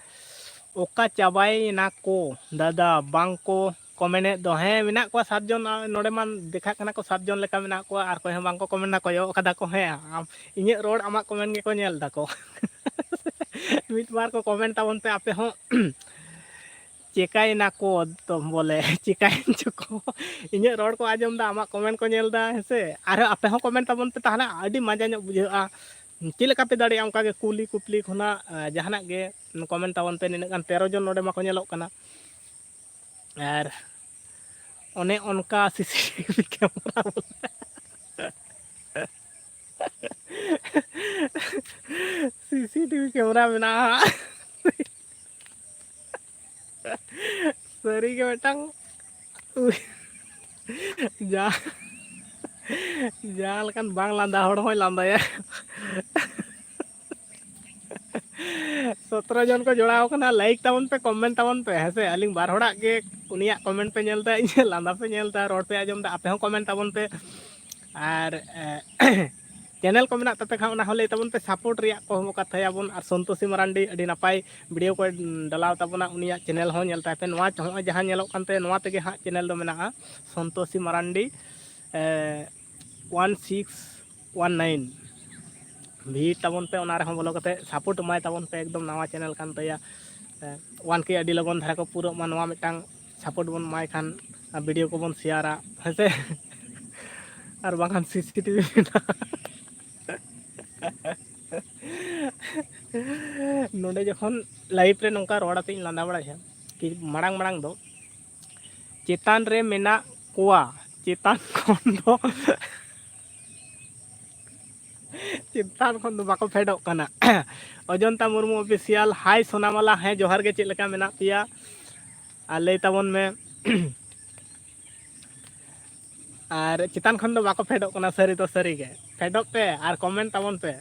ओका चाबाई ना को दादा बांग को कमेंट दो हे मिना को 7 जन नोडे मान देखा कना को 7 जन लेका मिना को आर को हे बांग को कमेंट ना को यो कदा को हे इnye रोड आमा कमेंट के को नेल दा को मिट बार को कमेंट ताबोन पे आपे हो चेकाई ना को तो बोले चेकाई चको इnye रोड को आजम दा आमा कमेंट को नेल दा हेसे आर आपे हो कमेंट ताबोन पे ताहना आडी मजा न बुझा चिलेका पे दाड़ी उनका के कुली कुपली खुना जहाना गे कमेंट तावन पे निना गान 13 जन नोडे माको नेलोक कना और ओने उनका सीसीटीवी कैमरा सीसीटीवी कैमरा मेना सरी के बेटांग जा जा लेकिन बांग लांदा हड़ होय लांदाया 17 जन को जोड़ाव कना लाइक तावन पे कमेंट तावन पे हेसे अलिंग बार हड़ा के उनिया कमेंट पे नेलता इन लांदा पे नेलता रोड पे आजम दा आपे हो कमेंट तावन पे ᱟᱨ ᱪᱮᱱᱮᱞ ᱠᱚ ᱢᱮᱱᱟᱜ ᱛᱟᱯᱮ ᱠᱷᱟᱱ ᱚᱱᱟ ᱦᱚᱸ ᱞᱟᱹᱭ ᱛᱟᱵᱚᱱ ᱯᱮ, ᱥᱟᱯᱳᱨᱴ ᱨᱮᱭᱟᱜ ᱠᱚ ᱠᱟᱛᱷᱟᱭᱟᱵᱚᱱ᱾ ᱟᱨ ᱥᱚᱱᱛᱳᱥᱤ ᱢᱟᱨᱟᱱᱰᱤ ᱟᱹᱰᱤ ᱱᱟᱯᱟᱭ ᱵᱷᱤᱰᱤᱭᱳ ᱠᱚᱭ ᱰᱟᱞᱟᱣ ᱛᱟᱵᱚᱱᱟ, ᱩᱱᱤᱭᱟᱜ ᱪᱮᱱᱮᱞ ᱦᱚᱸ ᱧᱮᱞ ᱛᱟᱭ ᱯᱮ᱾ ᱱᱚᱣᱟ ᱦᱚᱸᱜᱼᱚᱭ ᱡᱟᱦᱟᱸ ᱧᱮᱞᱚᱜ ᱠᱟᱱ ᱛᱟᱭᱟ ᱱᱚᱣᱟ ᱛᱮᱜᱮ ᱦᱟᱸᱜ ᱪᱮᱱᱮᱞ ᱫᱚ ᱢᱮᱱᱟᱜᱼᱟ, ᱥᱚᱱᱛᱳᱥᱤ ᱢᱟᱨᱟᱱᱰᱤ 1619 ᱵᱷᱤᱡᱤᱴ ᱛᱟᱵᱚᱱ ᱯᱮ, ᱚᱱᱟ ᱨᱮᱦᱚᱸ ᱵᱚᱞᱚ ᱠᱟᱛᱮ ᱥᱟᱯᱳᱨᱴ ᱮᱢᱟᱭ ᱛᱟᱵᱚᱱ ᱯᱮ, ᱮᱠᱫᱚᱢ ᱱᱟᱣᱟ ᱪᱮᱱᱮᱞ ᱠᱟᱱ ᱛᱟᱭᱟ, 1K ᱟᱹᱰᱤ ᱞᱚᱜᱚᱱ ᱫᱷᱟᱨᱟ ᱠᱚ ᱯᱩᱨᱟᱹᱜ ᱢᱟ, ᱱᱚᱣᱟ ᱢᱤᱫᱴᱟᱝ ᱥᱟᱯᱳᱨᱴ ᱵᱚᱱ ᱮᱢᱟᱭ ᱠᱷᱟᱱ ᱵᱷᱤᱰᱤᱭᱳ ᱠᱚᱵᱚᱱ ᱥᱮᱭᱟᱨᱟ ᱦᱮᱸᱥᱮ, ᱟᱨ ᱵᱟᱝᱠᱷᱟᱱ CCTV ᱢᱮᱱᱟᱜᱼᱟ ᱱᱚᱰᱮ ᱡᱚᱠᱷᱚᱱ ᱞᱟᱭᱤᱵᱷ ᱨᱮ ᱱᱚᱝᱠᱟ ᱨᱚᱲ ᱟᱛᱮ ᱤᱧ ᱞᱟᱸᱫᱟ ᱵᱟᱲᱟᱭᱟ, ᱠᱤ ᱢᱟᱲᱟᱝ ᱫᱚ ᱪᱮᱛᱟᱱ ᱨᱮ ᱢᱮᱱᱟᱜ ᱠᱚᱣᱟ, ᱪᱮᱛᱟᱱ ᱠᱷᱚᱱ ᱫᱚ ᱪᱮᱛᱟᱱ ᱠᱷᱚᱱ ᱫᱚ ᱵᱟᱠᱚ ᱯᱷᱮᱰᱚᱜ ᱠᱟᱱᱟ ᱚᱡᱚᱱᱛᱟ ᱢᱩᱨᱢᱩ ᱚᱯᱷᱤᱥᱤᱭᱟᱞ, ᱦᱟᱭ ᱥᱳᱱᱟᱢᱟᱞᱟ, ᱦᱮᱸ ᱡᱚᱦᱟᱨ ᱜᱮ, ᱪᱮᱫ ᱞᱮᱠᱟ ᱢᱮᱱᱟᱜ ᱯᱮᱭᱟ ᱟᱨ ᱞᱟᱹᱭ ᱛᱟᱵᱚᱱ ᱢᱮ ᱟᱨ ᱪᱮᱛᱟᱱ ᱠᱷᱚᱱ ᱫᱚ ᱵᱟᱠᱚ ᱯᱷᱮᱰᱚᱜ ᱠᱟᱱᱟ, ᱥᱟᱹᱨᱤ ᱫᱚ ᱥᱟᱹᱨᱤᱜᱮ, ᱯᱷᱮᱰᱚᱜ ᱯᱮ ᱟᱨ ᱠᱚᱢᱮᱱᱴ ᱛᱟᱵᱚᱱ ᱯᱮ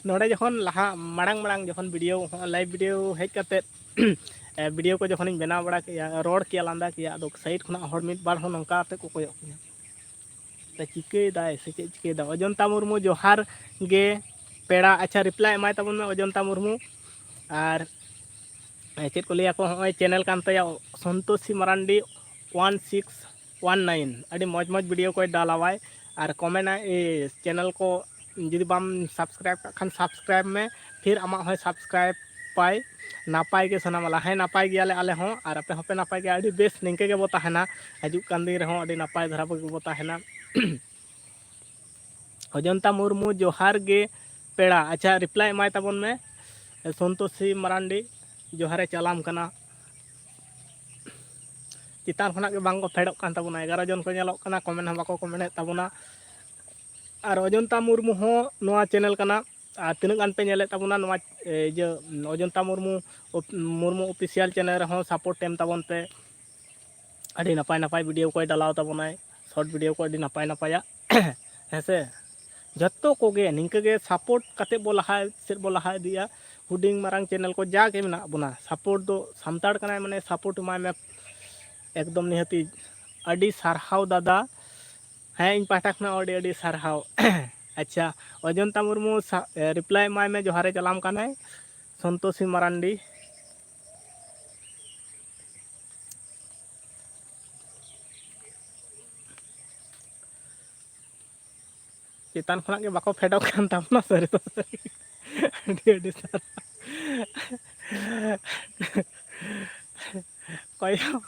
ᱱᱚᱰᱮ ᱡᱚᱠᱷᱚᱱ ᱞᱟᱦᱟ ᱢᱟᱲᱟᱝ ᱡᱚᱠᱷᱚᱱ ᱵᱷᱤᱰᱤᱭᱳ ᱞᱟᱭᱤᱵᱷ ᱵᱷᱤᱰᱤᱭᱳ ᱦᱮᱡ ᱠᱟᱛᱮᱫ ᱵᱷᱤᱰᱤᱭᱳ ᱠᱚ ᱡᱚᱠᱷᱚᱱᱤᱧ ᱵᱮᱱᱟᱣ ᱵᱟᱲᱟ ᱠᱮᱜᱼᱟ, ᱨᱚᱲ ᱠᱮᱭᱟ, ᱞᱟᱸᱫᱟ ᱠᱮᱭᱟ, ᱟᱫᱚ ᱥᱟᱭᱤᱰ ᱠᱷᱚᱱᱟᱜ ᱦᱚᱲ ᱢᱤᱫ ᱵᱟᱨ ᱦᱚᱸ ᱱᱚᱝᱠᱟ ᱠᱟᱛᱮ ᱠᱚ ᱠᱚᱭᱚᱜ ᱠᱤᱧᱟ, ᱪᱤᱠᱟᱹᱭᱮᱫᱟᱭ ᱥᱮ ᱪᱮᱫ ᱪᱤᱠᱟᱹᱭᱮᱫᱟ᱾ ᱚᱡᱚᱱᱛᱟ ᱢᱩᱨᱢᱩ ᱡᱚᱦᱟᱨ ᱜᱮ ᱯᱮᱲᱟ, ᱟᱪᱪᱷᱟ ᱨᱤᱯᱞᱟᱭ ᱮᱢᱟᱭ ᱛᱟᱵᱚᱱ ᱢᱮ ᱚᱡᱚᱱᱛᱟ ᱢᱩᱨᱢᱩ᱾ ᱟᱨ ᱪᱮᱫ ᱠᱚ ᱞᱟᱹᱭᱟᱠᱚ, ᱦᱚᱸᱜᱼᱚᱭ ᱪᱮᱱᱮᱞ ᱠᱟᱱ ᱛᱟᱭᱟ ᱥᱚᱱᱛᱳᱥᱤ ᱢᱟᱨᱟᱱᱰᱤ 1619, ᱟᱹᱰᱤ ᱢᱚᱡᱽ ᱵᱷᱤᱰᱤᱭᱳ koy ᱰᱟᱞᱟᱣᱟᱭ ᱟᱨ ᱠᱚᱢᱮᱱᱴᱟᱭ, ᱪᱮᱱᱮᱞ ko ᱡᱩᱫᱤ ᱵᱟᱢ ᱥᱟᱵᱥᱠᱨᱟइब ᱠᱟᱜ ᱠᱷᱟᱱ ᱥᱟᱵᱥᱠᱨᱟइब ᱢᱮ, ᱯᱷᱤᱨ ᱟᱢᱟᱜ ᱦᱚᱸ ᱥᱟᱵᱥᱠᱨᱟइब ᱯᱟᱭ, ᱱᱟᱯᱟᱭ ᱜᱮ ᱥᱟᱱᱟᱢᱟᱞᱟ, ᱦᱮᱸ ᱱᱟᱯᱟᱭ ᱜᱮᱭᱟᱞᱮ ᱟᱞᱮ ᱦᱚᱸ, ᱟᱨ ᱟᱯᱮ ᱦᱚᱸᱯᱮ ᱱᱟᱯᱟᱭ ᱜᱮᱭᱟ, ᱟᱹᱰᱤ ᱵᱮᱥ ᱱᱤᱝᱠᱟᱹ ᱜᱮᱵᱚ ᱛᱟᱦᱮᱱᱟ, ᱦᱤᱡᱩᱜ ᱠᱟᱱ ᱫᱤᱱ ᱨᱮᱦᱚᱸ ᱟᱹᱰᱤ ᱱᱟᱯᱟᱭ ᱫᱷᱟᱨᱟ ᱜᱮᱵᱚ ᱛᱟᱦᱮᱱᱟ ᱚᱡᱚᱱᱛᱟ ᱢᱩᱨᱢᱩ ᱡᱚᱦᱟᱨ ᱜᱮ ᱯᱮᱲᱟ, ᱟᱪᱪᱷᱟ ᱨᱤᱯᱞᱟᱭ ᱮᱢᱟᱭ ᱛᱟᱵᱚᱱ ᱢᱮ, ᱥᱚᱱᱛᱳᱥᱤ ᱢᱟᱨᱟᱱᱰᱤ ᱡᱚᱦᱟᱨᱮ ᱪᱟᱞᱟᱢ ᱠᱟᱱᱟ, ᱪᱮᱛᱟᱱ ᱠᱷᱚᱱᱟᱜ ᱜᱮ ᱵᱟᱝ ᱠᱚ ᱯᱷᱮᱰᱚᱜ ᱠᱟᱱ ᱛᱟᱵᱚᱱᱟ, 11 ᱡᱚᱱ ᱠᱚ ᱧᱮᱞᱚᱜ ᱠᱟᱱᱟ, ᱠᱚᱢᱮᱱᱴ ᱦᱚᱸ ᱵᱟᱠᱚ ᱠᱚᱢᱮᱱᱴᱮᱫ ᱛᱟᱵᱚᱱᱟ᱾ ᱟᱨ ᱚᱡᱚᱱᱛᱟ ᱢᱩᱨᱢᱩ ᱦᱚᱸ ᱱᱚᱣᱟ ᱪᱮᱱᱮᱞ ᱠᱟᱱᱟ, ᱟᱨ ᱛᱤᱱᱟᱹᱜ ᱜᱟᱱ ᱯᱮ ᱧᱮᱞᱮᱫ ᱛᱟᱵᱚᱱᱟ ᱱᱚᱣᱟ ᱤᱭᱟᱹ ᱚᱡᱚᱱᱛᱟ ᱢᱩᱨᱢᱩ ᱚᱯᱷᱤᱥᱤᱭᱟᱞ ᱪᱮᱱᱮᱞ ᱨᱮᱦᱚᱸ ᱥᱟᱯᱳᱨᱴ ᱮᱢ ᱛᱟᱵᱚᱱ ᱯᱮ, ᱟᱹᱰᱤ ᱱᱟᱯᱟᱭ ᱵᱷᱤᱰᱤᱭᱳ koy ᱰᱟᱞᱟᱣ ᱛᱟᱵᱚᱱᱟᱭ, ᱥᱚᱨᱴ ᱵᱷᱤᱰᱤᱭᱳ ko ᱟᱹᱰᱤ ᱱᱟᱯᱟᱭᱟᱜ ᱦᱮᱸᱥᱮ, ᱡᱚᱛᱚ ᱠᱚᱜᱮ ᱱᱤᱝᱠᱟᱹ ᱜᱮ ᱥᱟᱯᱳᱨᱴ ᱠᱟᱛᱮᱫ ᱵᱚ ᱞᱟᱦᱟ ᱥᱮᱫ ᱵᱚ ᱞᱟᱦᱟ ᱤᱫᱤᱜᱼᱟ, ᱦᱩᱰᱤᱧ ᱢᱟᱨᱟᱝ ᱪᱮᱱᱮᱞ ᱠᱚ ᱡᱟᱜᱮ ᱢᱮᱱᱟᱜ ᱵᱚᱱᱟ, ᱥᱟᱯᱳᱨᱴ ᱫᱚ ᱥᱟᱱᱛᱟᱲ ᱠᱟᱱᱟᱭ ᱢᱟᱱᱮ ᱥᱟᱯᱳᱨᱴ ᱮᱢᱟᱭ ᱢᱮ, ᱮᱠᱫᱚᱢ ᱱᱤᱦᱟᱹᱛᱤ, ᱟᱹᱰᱤ ᱥᱟᱨᱦᱟᱣ ᱫᱟᱫᱟ, ᱦᱮᱸ ᱤᱧ ᱯᱟᱦᱴᱟ ᱠᱷᱚᱱᱟᱜ ᱟᱹᱰᱤ ᱥᱟᱨᱦᱟᱣ ᱟᱪᱪᱷᱟ ᱚᱡᱚᱱᱛᱟ ᱢᱩᱨᱢᱩ ᱨᱤᱯᱞᱟᱭ ᱮᱢᱟᱭ ᱢᱮ, ᱡᱚᱦᱟᱨᱮ ᱪᱟᱞᱟᱢ ᱠᱟᱱᱟᱭ, ᱥᱚᱱᱛᱳᱥᱤ ᱢᱟᱨᱟᱱᱰᱤ ᱪᱮᱛᱟᱱ ᱠᱷᱚᱱᱟᱜ ᱜᱮ ᱵᱟᱠᱚ ᱯᱷᱮᱰᱚᱜ ᱠᱟᱱ ᱛᱟᱵᱚᱱᱟ, ᱥᱟᱹᱨᱤ ᱫᱚ ᱥᱟᱹᱨᱤ ᱟᱹᱰᱤ ᱥᱟᱨᱦᱟᱣ ᱠᱚᱭᱚᱜ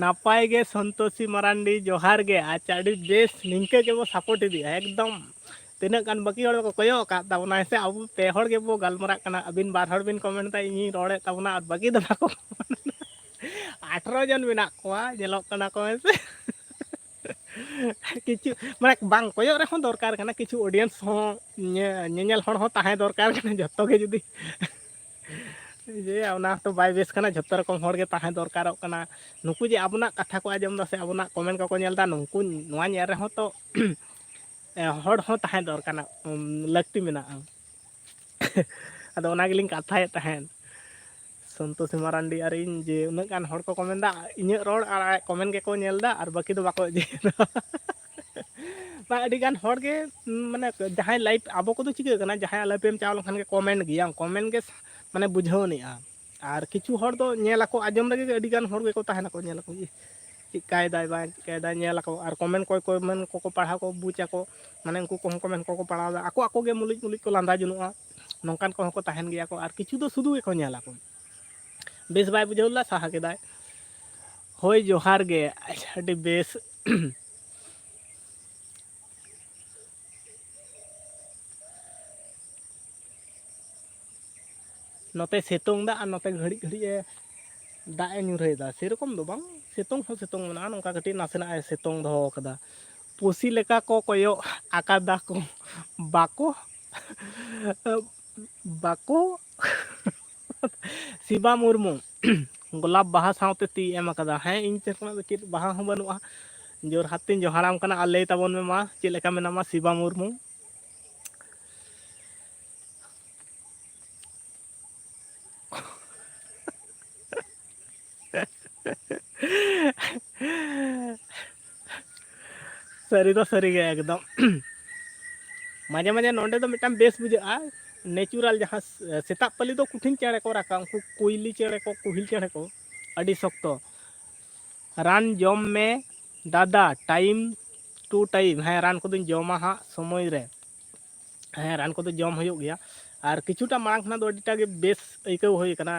ᱱᱟᱯᱟᱭ ᱜᱮ ᱥᱚᱱᱛᱳᱥᱤ ᱢᱟᱨᱟᱱᱰᱤ ᱡᱚᱦᱟᱨ ᱜᱮ, ᱟᱪᱪᱷᱟ ᱟᱹᱰᱤ ᱵᱮᱥ, ᱱᱤᱝᱠᱟᱹ ᱜᱮᱵᱚ ᱥᱟᱯᱳᱨᱴ ᱤᱫᱤᱜᱼᱟ, ᱮᱠᱫᱚᱢ ᱛᱤᱱᱟᱹᱜ ᱜᱟᱱ ᱵᱟᱹᱠᱤ ᱦᱚᱲ ᱫᱚᱠᱚ ᱠᱚᱭᱚᱜ ᱟᱠᱟᱫ ᱛᱟᱵᱚᱱᱟ ᱦᱮᱸ ᱥᱮ, ᱟᱵᱚ 2 ᱦᱚᱲ ᱜᱮᱵᱚ ᱜᱟᱞᱢᱟᱨᱟᱜ ᱠᱟᱱᱟ, ᱟᱹᱵᱤᱱ 2 ᱦᱚᱲ ᱵᱤᱱ ᱠᱚᱢᱮᱱᱴ ᱮᱫᱟ, ᱤᱧᱤᱧ ᱨᱚᱲᱮᱫ ᱛᱟᱵᱚᱱᱟ, ᱟᱨ ᱵᱟᱹᱠᱤ ᱫᱚ ᱵᱟᱠᱚ 18 ᱡᱚᱱ ᱢᱮᱱᱟᱜ ᱠᱚᱣᱟ, ᱧᱮᱞᱚᱜ ᱠᱟᱱᱟ ᱠᱚ ᱦᱮᱸ ᱥᱮ ᱠᱤᱪᱷᱩ ᱢᱟᱱᱮ ᱵᱟᱝ ᱠᱚᱭᱚᱜ ᱨᱮᱦᱚᱸ ᱫᱚᱨᱠᱟর ᱠᱟᱱᱟ, ᱠᱤᱪᱷᱩ ᱚᱰᱤᱭᱮᱱᱥ ᱦᱚᱸ ᱧᱮᱧᱮᱞ ᱦᱚᱲ ᱦᱚᱸ ᱛᱟᱦᱮᱸ ᱫᱚᱨᱠᱟর ᱠᱟᱱᱟ, ᱡᱚᱛᱚ ᱜᱮ ᱡᱩᱫᱤ ᱡᱮ ᱚᱱᱟ ᱦᱚᱸᱛᱚ ᱵᱟᱭ ᱵᱮᱥ ᱠᱟᱱᱟ, ᱡᱷᱚᱛᱚ ᱨᱚᱠᱚᱢ ᱦᱚᱲ ᱜᱮ ᱛᱟᱦᱮᱸ ᱫᱚᱨᱠᱟᱨᱚᱜ ᱠᱟᱱᱟ, ᱱᱩᱠᱩ ᱡᱮ ᱟᱵᱚᱱᱟᱜ ᱠᱟᱛᱷᱟ ᱠᱚ ᱟᱸᱡᱚᱢ ᱮᱫᱟ ᱥᱮ ᱟᱵᱚᱱᱟᱜ ᱠᱚᱢᱮᱱᱴ ᱠᱚᱠᱚ ᱧᱮᱞ ᱮᱫᱟ, ᱱᱩᱠᱩ ᱱᱚᱣᱟ ᱧᱮᱞ ᱨᱮᱦᱚᱸ ᱛᱚ ᱦᱚᱲ ᱦᱚᱸ ᱛᱟᱦᱮᱸ ᱫᱚᱨᱠᱟর, ᱞᱟᱹᱠᱛᱤ ᱢᱮᱱᱟᱜᱼᱟ ᱟᱫᱚ ᱚᱱᱟ ᱜᱮᱞᱤᱧ ᱠᱟᱛᱷᱟᱭᱮᱫ ᱛᱟᱦᱮᱸᱫ, ᱥᱚᱱᱛᱳᱥᱤ ᱢᱟᱨᱟᱱᱰᱤ ᱟᱨ ᱤᱧ ᱡᱮ ᱩᱱᱟᱹᱜ ᱜᱟᱱ ᱦᱚᱲ ᱠᱚ ᱠᱚᱢᱮᱱᱴ ᱮᱫᱟ, ᱤᱧᱟᱹᱜ ᱨᱚᱲ ᱟᱨ ᱟᱭᱟᱜ ᱠᱚᱢᱮᱱᱴ ᱜᱮᱠᱚ ᱧᱮᱞ ᱮᱫᱟ, ᱟᱨ ᱵᱟᱹᱠᱤ ᱫᱚ ᱵᱟᱠᱚ ᱤᱫᱤᱭᱮᱫᱟ ᱵᱟᱝ ᱟᱹᱰᱤ ᱜᱟᱱ ᱦᱚᱲ ᱜᱮ ᱢᱟᱱᱮ ᱡᱟᱦᱟᱸᱭ ᱞᱟᱭᱤᱵᱷ, ᱟᱵᱚ ᱠᱚᱫᱚ ᱪᱤᱠᱟᱹ ᱠᱟᱱᱟ, ᱡᱟᱦᱟᱸᱭᱟᱜ ᱞᱟᱭᱤᱵᱷ ᱨᱮᱢ ᱪᱟᱞᱟᱣ ᱞᱮᱱᱠᱷᱟᱱ ᱜᱮ ᱠᱚᱢᱮᱱᱴ ᱜᱮᱭᱟᱢ, ᱠᱚᱢᱮᱱᱴ ᱜᱮ ᱢᱟᱱᱮ ᱵᱩᱡᱷᱟᱹᱣ ᱟᱱᱤᱡᱼᱟ, ᱟᱨ ᱠᱤᱪᱷᱩ ᱦᱚᱲ ᱫᱚ ᱧᱮᱞᱟᱠᱚ, ᱟᱸᱡᱚᱢ ᱞᱟᱹᱜᱤᱫ ᱜᱮ ᱟᱹᱰᱤ ᱜᱟᱱ ᱦᱚᱲ ᱜᱮᱠᱚ ᱛᱟᱦᱮᱱᱟᱠᱚ, ᱧᱮᱞᱟᱠᱚ ᱪᱤᱠᱟᱹᱭᱮᱫᱟᱭ ᱵᱟᱝ ᱪᱤᱠᱟᱹᱭᱮᱫᱟᱭ, ᱧᱮᱞᱟᱠᱚ, ᱟᱨ ᱠᱚᱢᱮᱱᱴ ᱠᱚᱠᱚ ᱯᱟᱲᱦᱟᱣ ᱠᱚ ᱵᱩᱡᱽ ᱟᱠᱚ, ᱢᱟᱱᱮ ᱩᱱᱠᱩ ᱠᱚᱦᱚᱸ ᱠᱚᱢᱮᱱᱴ ᱠᱚᱠᱚ ᱯᱟᱲᱦᱟᱣᱫᱟ, ᱟᱠᱚ ᱜᱮ ᱢᱩᱞᱩᱡ ᱠᱚ ᱞᱟᱸᱫᱟ ᱡᱚᱱᱚᱜᱼᱟ, ᱱᱚᱝᱠᱟᱱ ᱠᱚᱦᱚᱸ ᱠᱚ ᱛᱟᱦᱮᱱ ᱜᱮᱭᱟ ᱠᱚ, ᱟᱨ ᱠᱤᱪᱷᱩ ᱫᱚ ᱥᱩᱫᱷᱩ ᱜᱮᱠᱚ ᱧᱮᱞᱟᱠᱚ, ᱵᱮᱥ ᱵᱟᱭ ᱵᱩᱡᱷᱟᱹᱣ ᱞᱮᱫᱟ ᱥᱟᱦᱟ ᱠᱮᱫᱟᱭ, ᱦᱳᱭ ᱡᱚᱦᱟᱨ ᱜᱮ, ᱟᱹᱰᱤ ᱵᱮᱥ ᱱᱚᱛᱮ ᱥᱤᱛᱩᱝ ᱫᱟ, ᱟᱨ ᱱᱚᱛᱮ ᱜᱷᱟᱹᱲᱤᱡ ᱫᱟᱜ ᱮ ᱧᱩᱨᱦᱟᱹᱭᱮᱫᱟ, ᱥᱮᱨᱚᱠᱚᱢ ᱫᱚ ᱵᱟᱝ, ᱥᱤᱛᱩᱝ ᱦᱚᱸ ᱥᱤᱛᱩᱝ ᱢᱮᱱᱟᱜᱼᱟ, ᱱᱚᱝᱠᱟ ᱠᱟᱹᱴᱤᱡ ᱱᱟᱥᱮᱱᱟᱜ ᱮ ᱥᱤᱛᱩᱝ ᱫᱚᱦᱚ ᱠᱟᱫᱟ, ᱯᱩᱥᱤ ᱞᱮᱠᱟ ᱠᱚ ᱠᱚᱭᱚᱜ ᱟᱠᱟᱫᱟ ᱠᱚ, ᱵᱟᱠᱚ ᱥᱤᱵᱟ ᱢᱩᱨᱢᱩ ᱜᱳᱞᱟᱯ ᱵᱟᱦᱟ ᱥᱟᱶᱛᱮ ᱛᱤ ᱮᱢ ᱟᱠᱟᱫᱟ, ᱦᱮᱸ ᱤᱧ ᱴᱷᱮᱱ ᱠᱷᱚᱱᱟᱜ ᱫᱚ ᱪᱮᱫ ᱵᱟᱦᱟ ᱦᱚᱸ ᱵᱟᱹᱱᱩᱜᱼᱟ, ᱡᱳᱨ ᱦᱟᱛ ᱛᱤᱧ ᱡᱚᱦᱟᱨᱟᱢ ᱠᱟᱱᱟ, ᱟᱨ ᱞᱟᱹᱭ ᱛᱟᱵᱚᱱ ᱢᱮ ᱢᱟ ᱪᱮᱫ ᱞᱮᱠᱟ ᱢᱮᱱᱟᱢᱟ ᱥᱤᱵᱟ ᱢᱩᱨᱢᱩ सारी तो सारी गया एकदम माजे माजे नोंडे तो मिटम बेस बुझा नेचुरल जहाँ सेता पली तो कुठिन चेड़े को राका उनको कोयली चेड़े को कुहिल चेड़े को अड़ी शक्तो रान जम में दादा टाइम टू टाइम हाँ रान को जमा हाँ समय रे हाँ रान को जम हो गया और किछुटा मांग खना अडिटा गे बेस आइकाव होय कना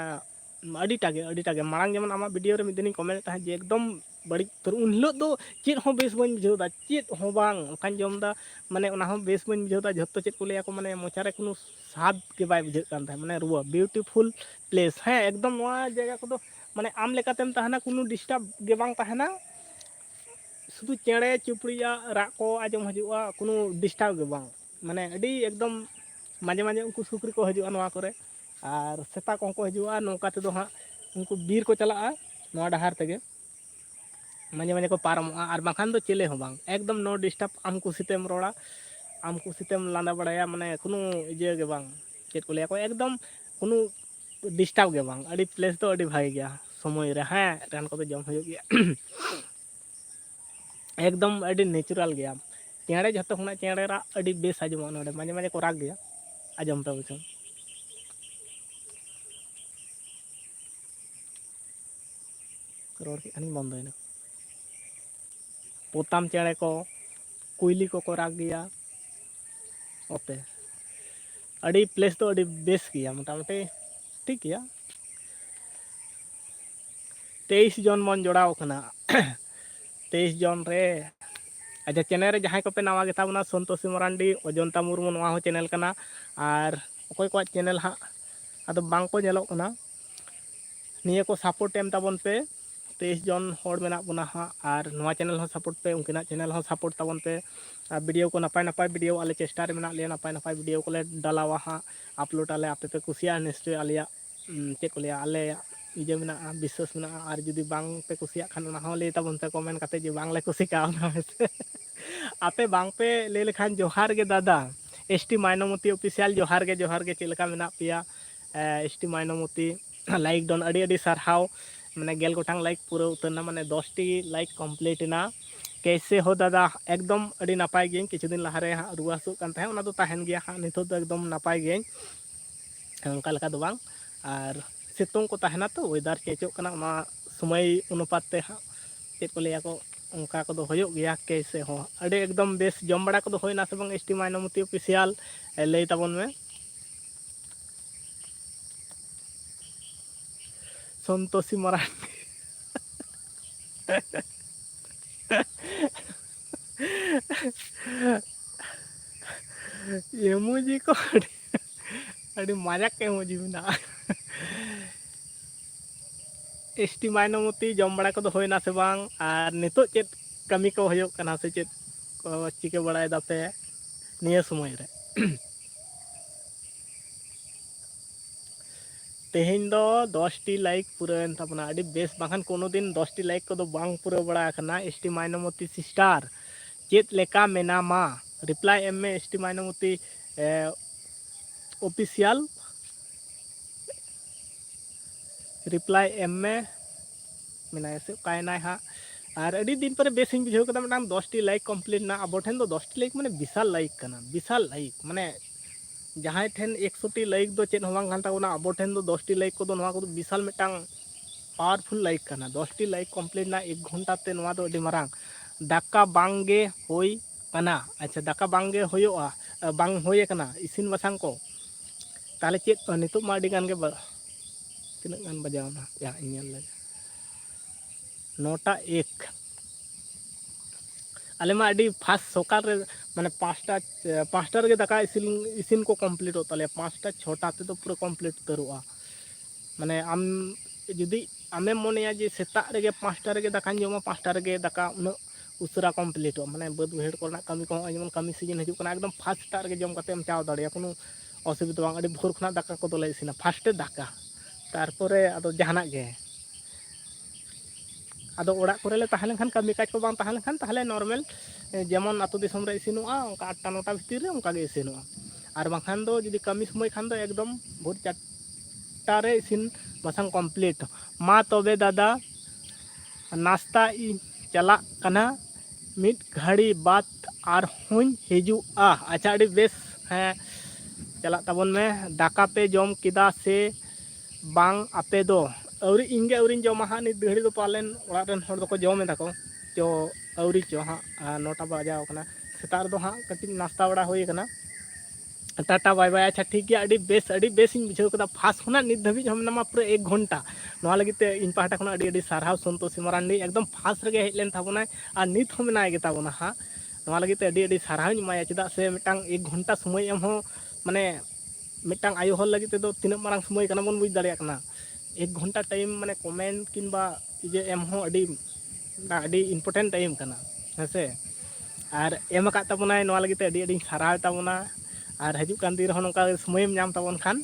अडिटा गे मांग जेमन आमा वीडियो रे मिदिन कमेंट ता जे एकदम बड़ी तो उन हिलो दो चेत हो बेस बन बुझावदा चेत हो बांग ओखान जमदा माने ओना हो बेस बन बुझावदा जत्तो चेत को लेया को माने मोचारे कोनो स्वाद के बाय बुझात कान था माने रुआ ब्यूटीफुल प्लेस हाँ एकदम नोआ जगह को माने आम लेकातेम तहना कोनो डिस्टर्ब गे बांग तहना शुधु चेड़े चुपड़िया राग को आजम हजुआ कोनो डिस्टर्ब गे बांग माने अडी एकदम माजे माजे उनको सुकरी को हजुआ नोआ करे और सेता को हजुआ नौका तेदो हाँ उनको बीर को चला नोआ डहार तेगे माजे माजे को पारमोआ और बाखान दो चेले हो बांग एकदम नो डिस्टर्ब आम कुसितेम रोड़ा आम कुसितेम लांदा बड़ाया माने कोनो इजे गे बांग चेत को लेया को एकदम कोनो डिस्टर्ब गे बांग अडी प्लेस तो अडी भाई गया समय रे हाँ रान को तो जम हो गया एकदम अडी नेचुरल गया चेड़े जो खुना चेड़े रा अडी बेस आजमो नोडे माजे माजे को राग गया आजम पे बुझो रोड के खानी बंद होइना पोताम चेड़े को कोयली को राग गया ओते अडी प्लेस तो अडी बेस गया मोटामुटी ठीक गया 23 जन मन जोड़ाव कना 23 जन रे अच्छा चैनल रे जहाँ को पे नवा गेता बना संतोषी मरांडी अजंता मुर्मू नवा हो चैनल कना और अकोय को चैनल हाँ अदो बांग को नेलो कना निये को सपोर्ट एम ताबन पे 23 जन होड़ मेना बना हाँ और नवा चैनल हो सपोर्ट पे उनकिना चैनल हो सपोर्ट ताबन पे वीडियो को नपाय नपाय वीडियो आले चेष्टा रे मेना लिया नपाय नपाय वीडियो को ले डालावा हाँ अपलोड आले आपे पे कुसिया निश्चय आलिया चेक को लिया आले इजे मेना विश्वास मेना और जुदी बांग पे कुसिया खान ना हो ले ताबन पे कमेंट काते जे बांग ले कुसी का आपे बांग पे ले लेखान जोहार गे दादा एसटी माइनोमती ऑफिशियल जोहार गे चेलका मेना पिया एसटी माइनोमती लाइक डन अड़ी अड़ी सारहाव माने गेल गोटांग लाइक पूरा उतरना माने 10 टी लाइक कंप्लीट ना कैसे हो दादा एकदम अड़ी नापाय गे किछु दिन लहारे हाँ रुआ हसु कान ताहे ओना दो ताहेन गया हाँ नितो तो एकदम नापाय गे उनका लका दो बांग और सितुंग को ताहेना तो वेदर चेंजो कना ओना समय अनुपात ते हाँ चेक को लेया को उनका को दो होयो गया कैसे हो अड़ी एकदम बेस जम बड़ा को दो होइना से बांग एसटी माइनोमती ऑफिशियल ले ताबन में संतोषी मराठी एमोजी को अड़ी मजाक के एमोजी मेना एसटी माइनोमती जम बड़ा को दो होइना से बांग और नितो चेत कमी को होयो कना से चेत को चिके बड़ाय दापे निये समय रे तेहेन दो 10 टी लाइक पूरा ताबना अड़ी बेस बाखान कोनो दिन 10 टी लाइक को दो बांग पूरा बड़ा कना एसटी माइनोमती सिस्टर चेत लेका मेनामा रिप्लाई एम में एसटी माइनोमती ऑफिशियल रिप्लाई एम में मेना से कायना हाँ और अड़ी दिन पर बेस इन बुझाव कदा मटाम 10 टी लाइक कंप्लीट ना अब ठेन दो 10 टी लाइक माने विशाल लाइक कना विशाल लाइक माने जहाँ ठेन 100 टी लाइक दो चेत होवांग घंटा कोना अब ठेन दो 10 टी लाइक को दो नवा को विशाल मिटांग पावरफुल लाइक कना 10 टी लाइक कंप्लीट ना 1 घंटा ते नवा दो अड़ी मारांग दाका बांगे होई कना अच्छा दाका बांगे होयोआ बांग होय कना इसिन बसांग को ताले चेत नितो मा अड़ी गान के तीना गान बजावना या इᱧel लगे 9:01 आले मा अड़ी फास्ट सकाल रे माने 5टा रे दाका इसिन को कंप्लीट होता ले 5टा 6टा ते तो पूरा कंप्लीट तरुआ माने आम जुदी आमे मोनेया जे सेता रे 5टा रे दाका जमा 5टा रे दाका उन उसरा कंप्लीट माने बद बहेड़ को कमी को जेमन कमी सीजन हजू कना एकदम फास्ट रे जम काते हम चाव दाड़िया कोनो असुविधा बांग अड़ी भोर खना दाका को दोले इसिना फास्ट दाका तारपरे आदो जहाना गे आदो ओड़ा करे ले ताहले खान कमी काज को बांग ताहले खान ताहले नॉर्मल जेमन आतो दिसम रे इसिनुआ उनका 8टा 9टा भीतर रे उनका गे इसिनुआ और बाखान दो जदी कमी समय खान दो एकदम भोर 4टा रे इसिन बसांग कंप्लीट मा तबे दादा नाश्ता इ चला कना मिट घड़ी बात आर हुई हिजुआ। अच्छा अड़ी बेस हाँ चला तबन में दाका पे जम किदा से बांग आपे दो अवरी इंगे अवरी जमा हाँ नित घड़ी दो पालेन ओड़ा रेन हर दो जमे दाको चो अवरी चो हाँ 9टा बजाव कना सेतार दो हाँ कटी नाश्ता बड़ा हुई कना टाटा बाय बाय। अच्छा ठीक है अड़ी बेस इन बुझाव कदा फास्ट होना नित धबी हम नमा पूरा 1 घंटा नवा लगी ते इन पाहटा खना अड़ी सारहाव संतोषी मारांडी एकदम फास्ट रगे हेज लेन थाबोना और नित हो मेनाय गे ताबोना हाँ नवा लगी ते अड़ी सारहाव माया चेदा से मिटांग 1 घंटा समय एम हो माने मिटांग आयो हल लगी ते दो तिना मारांग समय कना बन बुझ दाड़िया कना 1 घंटा टाइम माने कमेंट किंबा इजे एम हो अड़ी इम्पोर्टेंट टाइम कना हेसे और एम का ताबोना नवा लगी ते अड़ी सारहाव ताबोना और हजू कान दिन नौका समय नाम ताबन खान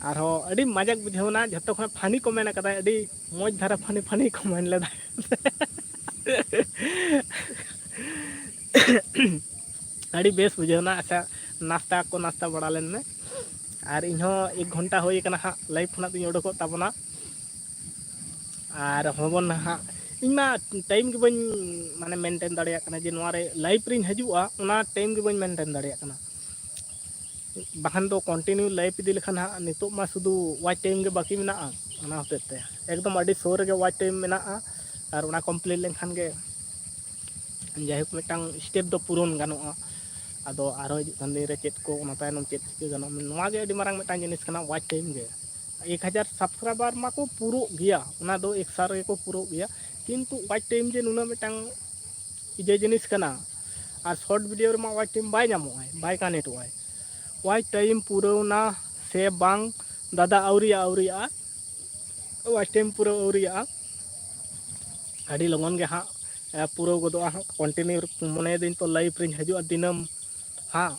और अड़ी मजाक बुझावना जो खन फानी को मेन कदा अड़ी मौज धारा फानी को मेन लेदा अड़ी बेस बुझावना। अच्छा नाश्ता बड़ा लेन में और इन 1 घंटा हुई कना हाँ लाइव खुना दिन उडको ताबना और होबन हाँ इमा टाइम के बन माने मेंटेन दाड़िया कना जे नोरे लाइव रिन हजुआ उना टाइम के बन मेंटेन दाड़िया कना बाखान दो कंटिन्यू लाइव इदी लेखान हाँ नितो मा शुधु वाच टाइम के बाकी मेना ओना होते एकदम अड़ी शोर गे वाच टाइम मेना और ओना कंप्लीट लेखान गे जाहिक मिटांग स्टेप दो पूरण गानोआ आदो आरो हिजुकान दिन रे चेत को ओना तायनम चेत चिका गानो नोआ गे अड़ी मारांग मिटांग जिनिस कना वाच टाइम गे 1000 सब्सक्राइबर मा को पूरो गया ओना दो एक सार गे को पूरो गया किंतु वाच टाइम जे नुना मिटांग इजे जिनिस कना और शॉर्ट वीडियो रे मा वाच टाइम बाय नामोय बाय कानेटोय वाच टाइम पूरौना से बांग दादा आउरिया वाच टाइम पूरा आउरिया अड़ी लगन गे हाँ पूरा गदोआ हाँ कंटिन्यू मने दिन तो लाइव रिन हजुआ दिनम हाँ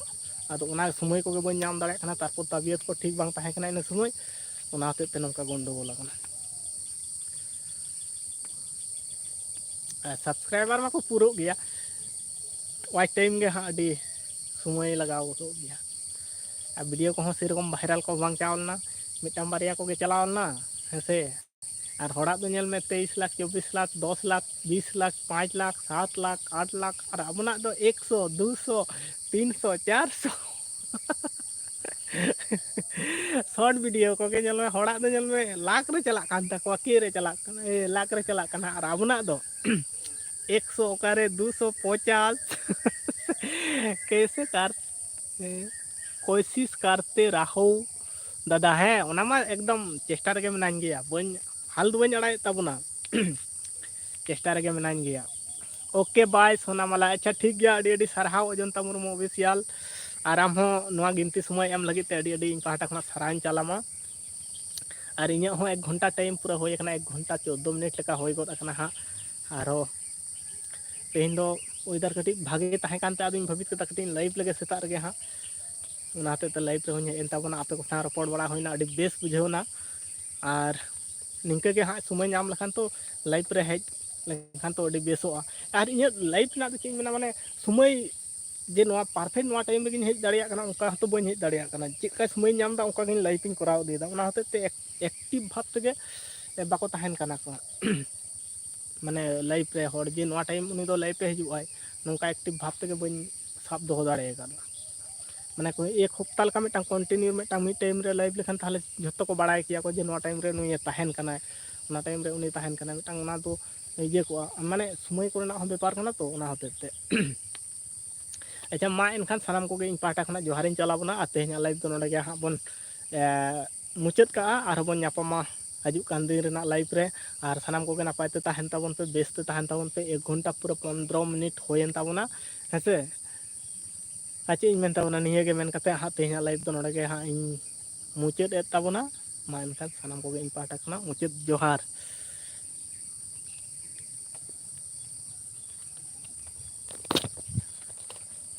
आदो ओना समय को बन नाम दाड़े कना तारपर तबियत को ठीक बांग ताहे कना इन समय ओना होते ते नोका गंडगोल कना सब्सक्राइबर मा को पूरा गया वाच टाइम गे हाँ अड़ी समय लगाव गदो गया और वीडियो को सेरकम वायरल को बांग चावलना मिटांग बारिया को गे चलावलना हेसे और हड़ा दो नेल में 23 लाख 24 लाख 10 लाख 20 लाख 5 लाख 7 लाख 8 लाख और अपना दो 100 200 300 400 शॉर्ट वीडियो को के नेल में हड़ा दो नेल में लाख रे चला कान तकवा के रे चला लाख रे चला कना और अपना दो 100 ओकारे 250 कैसे कर कोशिश करते रहो दादा है ओना मा एकदम चेष्टा रगे मेनान गया बन हाल दो बन अड़ाय ताबुना चेष्टा रगे मेनान गया ओके बाय सोना माला। अच्छा ठीक गया अड़ी सारहाव अजंता मुर्मू ऑफिशियल और आम हो नोआ गिनती समय एम लगी ते अड़ी इन पाहटा खना साराइन चालामा और इᱧ हो 1 घंटा टाइम पूरा होय कना 1 घंटा 14 मिनट लेका होय गद कना हाँ और तेहन दो वेदर कटी भागे ताहे कानते आदमी भाबित कदा कटी लाइव लगे सेता रगे हाँ उनाते ते लाइव रे होय एन ताबना आपे को सा रिपोर्ट बड़ा होइना अड़ी बेस बुझावना और निंके के हाँ समय नाम लखान तो लाइव रे हेज लेखान तो अड़ी बेसोआ और इन लाइव ना तो चेज माने समय जे नोआ परफेक्ट नोआ टाइम रेगिन हेज दाड़िया कना उनका तो बन हेज दाड़िया कना चेका समय नाम दा उनका गिन लाइव इन कराव देदा उना होते ते एक्टिव भाव तगे बाको ताहेन कना को माने लाइव रे हर जे नोआ टाइम उनी दो लाइव पे हजुआय नोंका एक्टिव भाव तगे बन साब दोहो दाड़े कना माने को 1 हफ्ता लका मिटांग कंटिन्यू मिटांग मिड टाइम रे लाइव लेखान ताहले जत्तो को बाड़ाय किया को जे नोआ टाइम रे नुई ताहेन कना उना टाइम रे उनी ताहेन कना मिटांग उना दो इजे को माने समय कोरेना हो बेपार कना तो उना होते ते अच्छा मा इनखान सानाम को गे इन पाटा खना जोहारिन चलाबना आ तेहना लाइव तो नोडे गे हाँ बन मुचाद का और बन नापामा हजू कान दिन रेना लाइव रे और सानाम को गे नापाय ते ताहेन ताबन पे बेस ते ताहेन ताबन पे 1 घंटा पूरा 15 मिनट होयन ताबना हेसे अच्छा इन मेनताबना निये गे मेन कते हाँ तेहना लाइव तो नोडे गे हाँ इन मुचाद ए ताबना मा इनखान सानाम को गे इन पाटा खना मुचाद जोहार।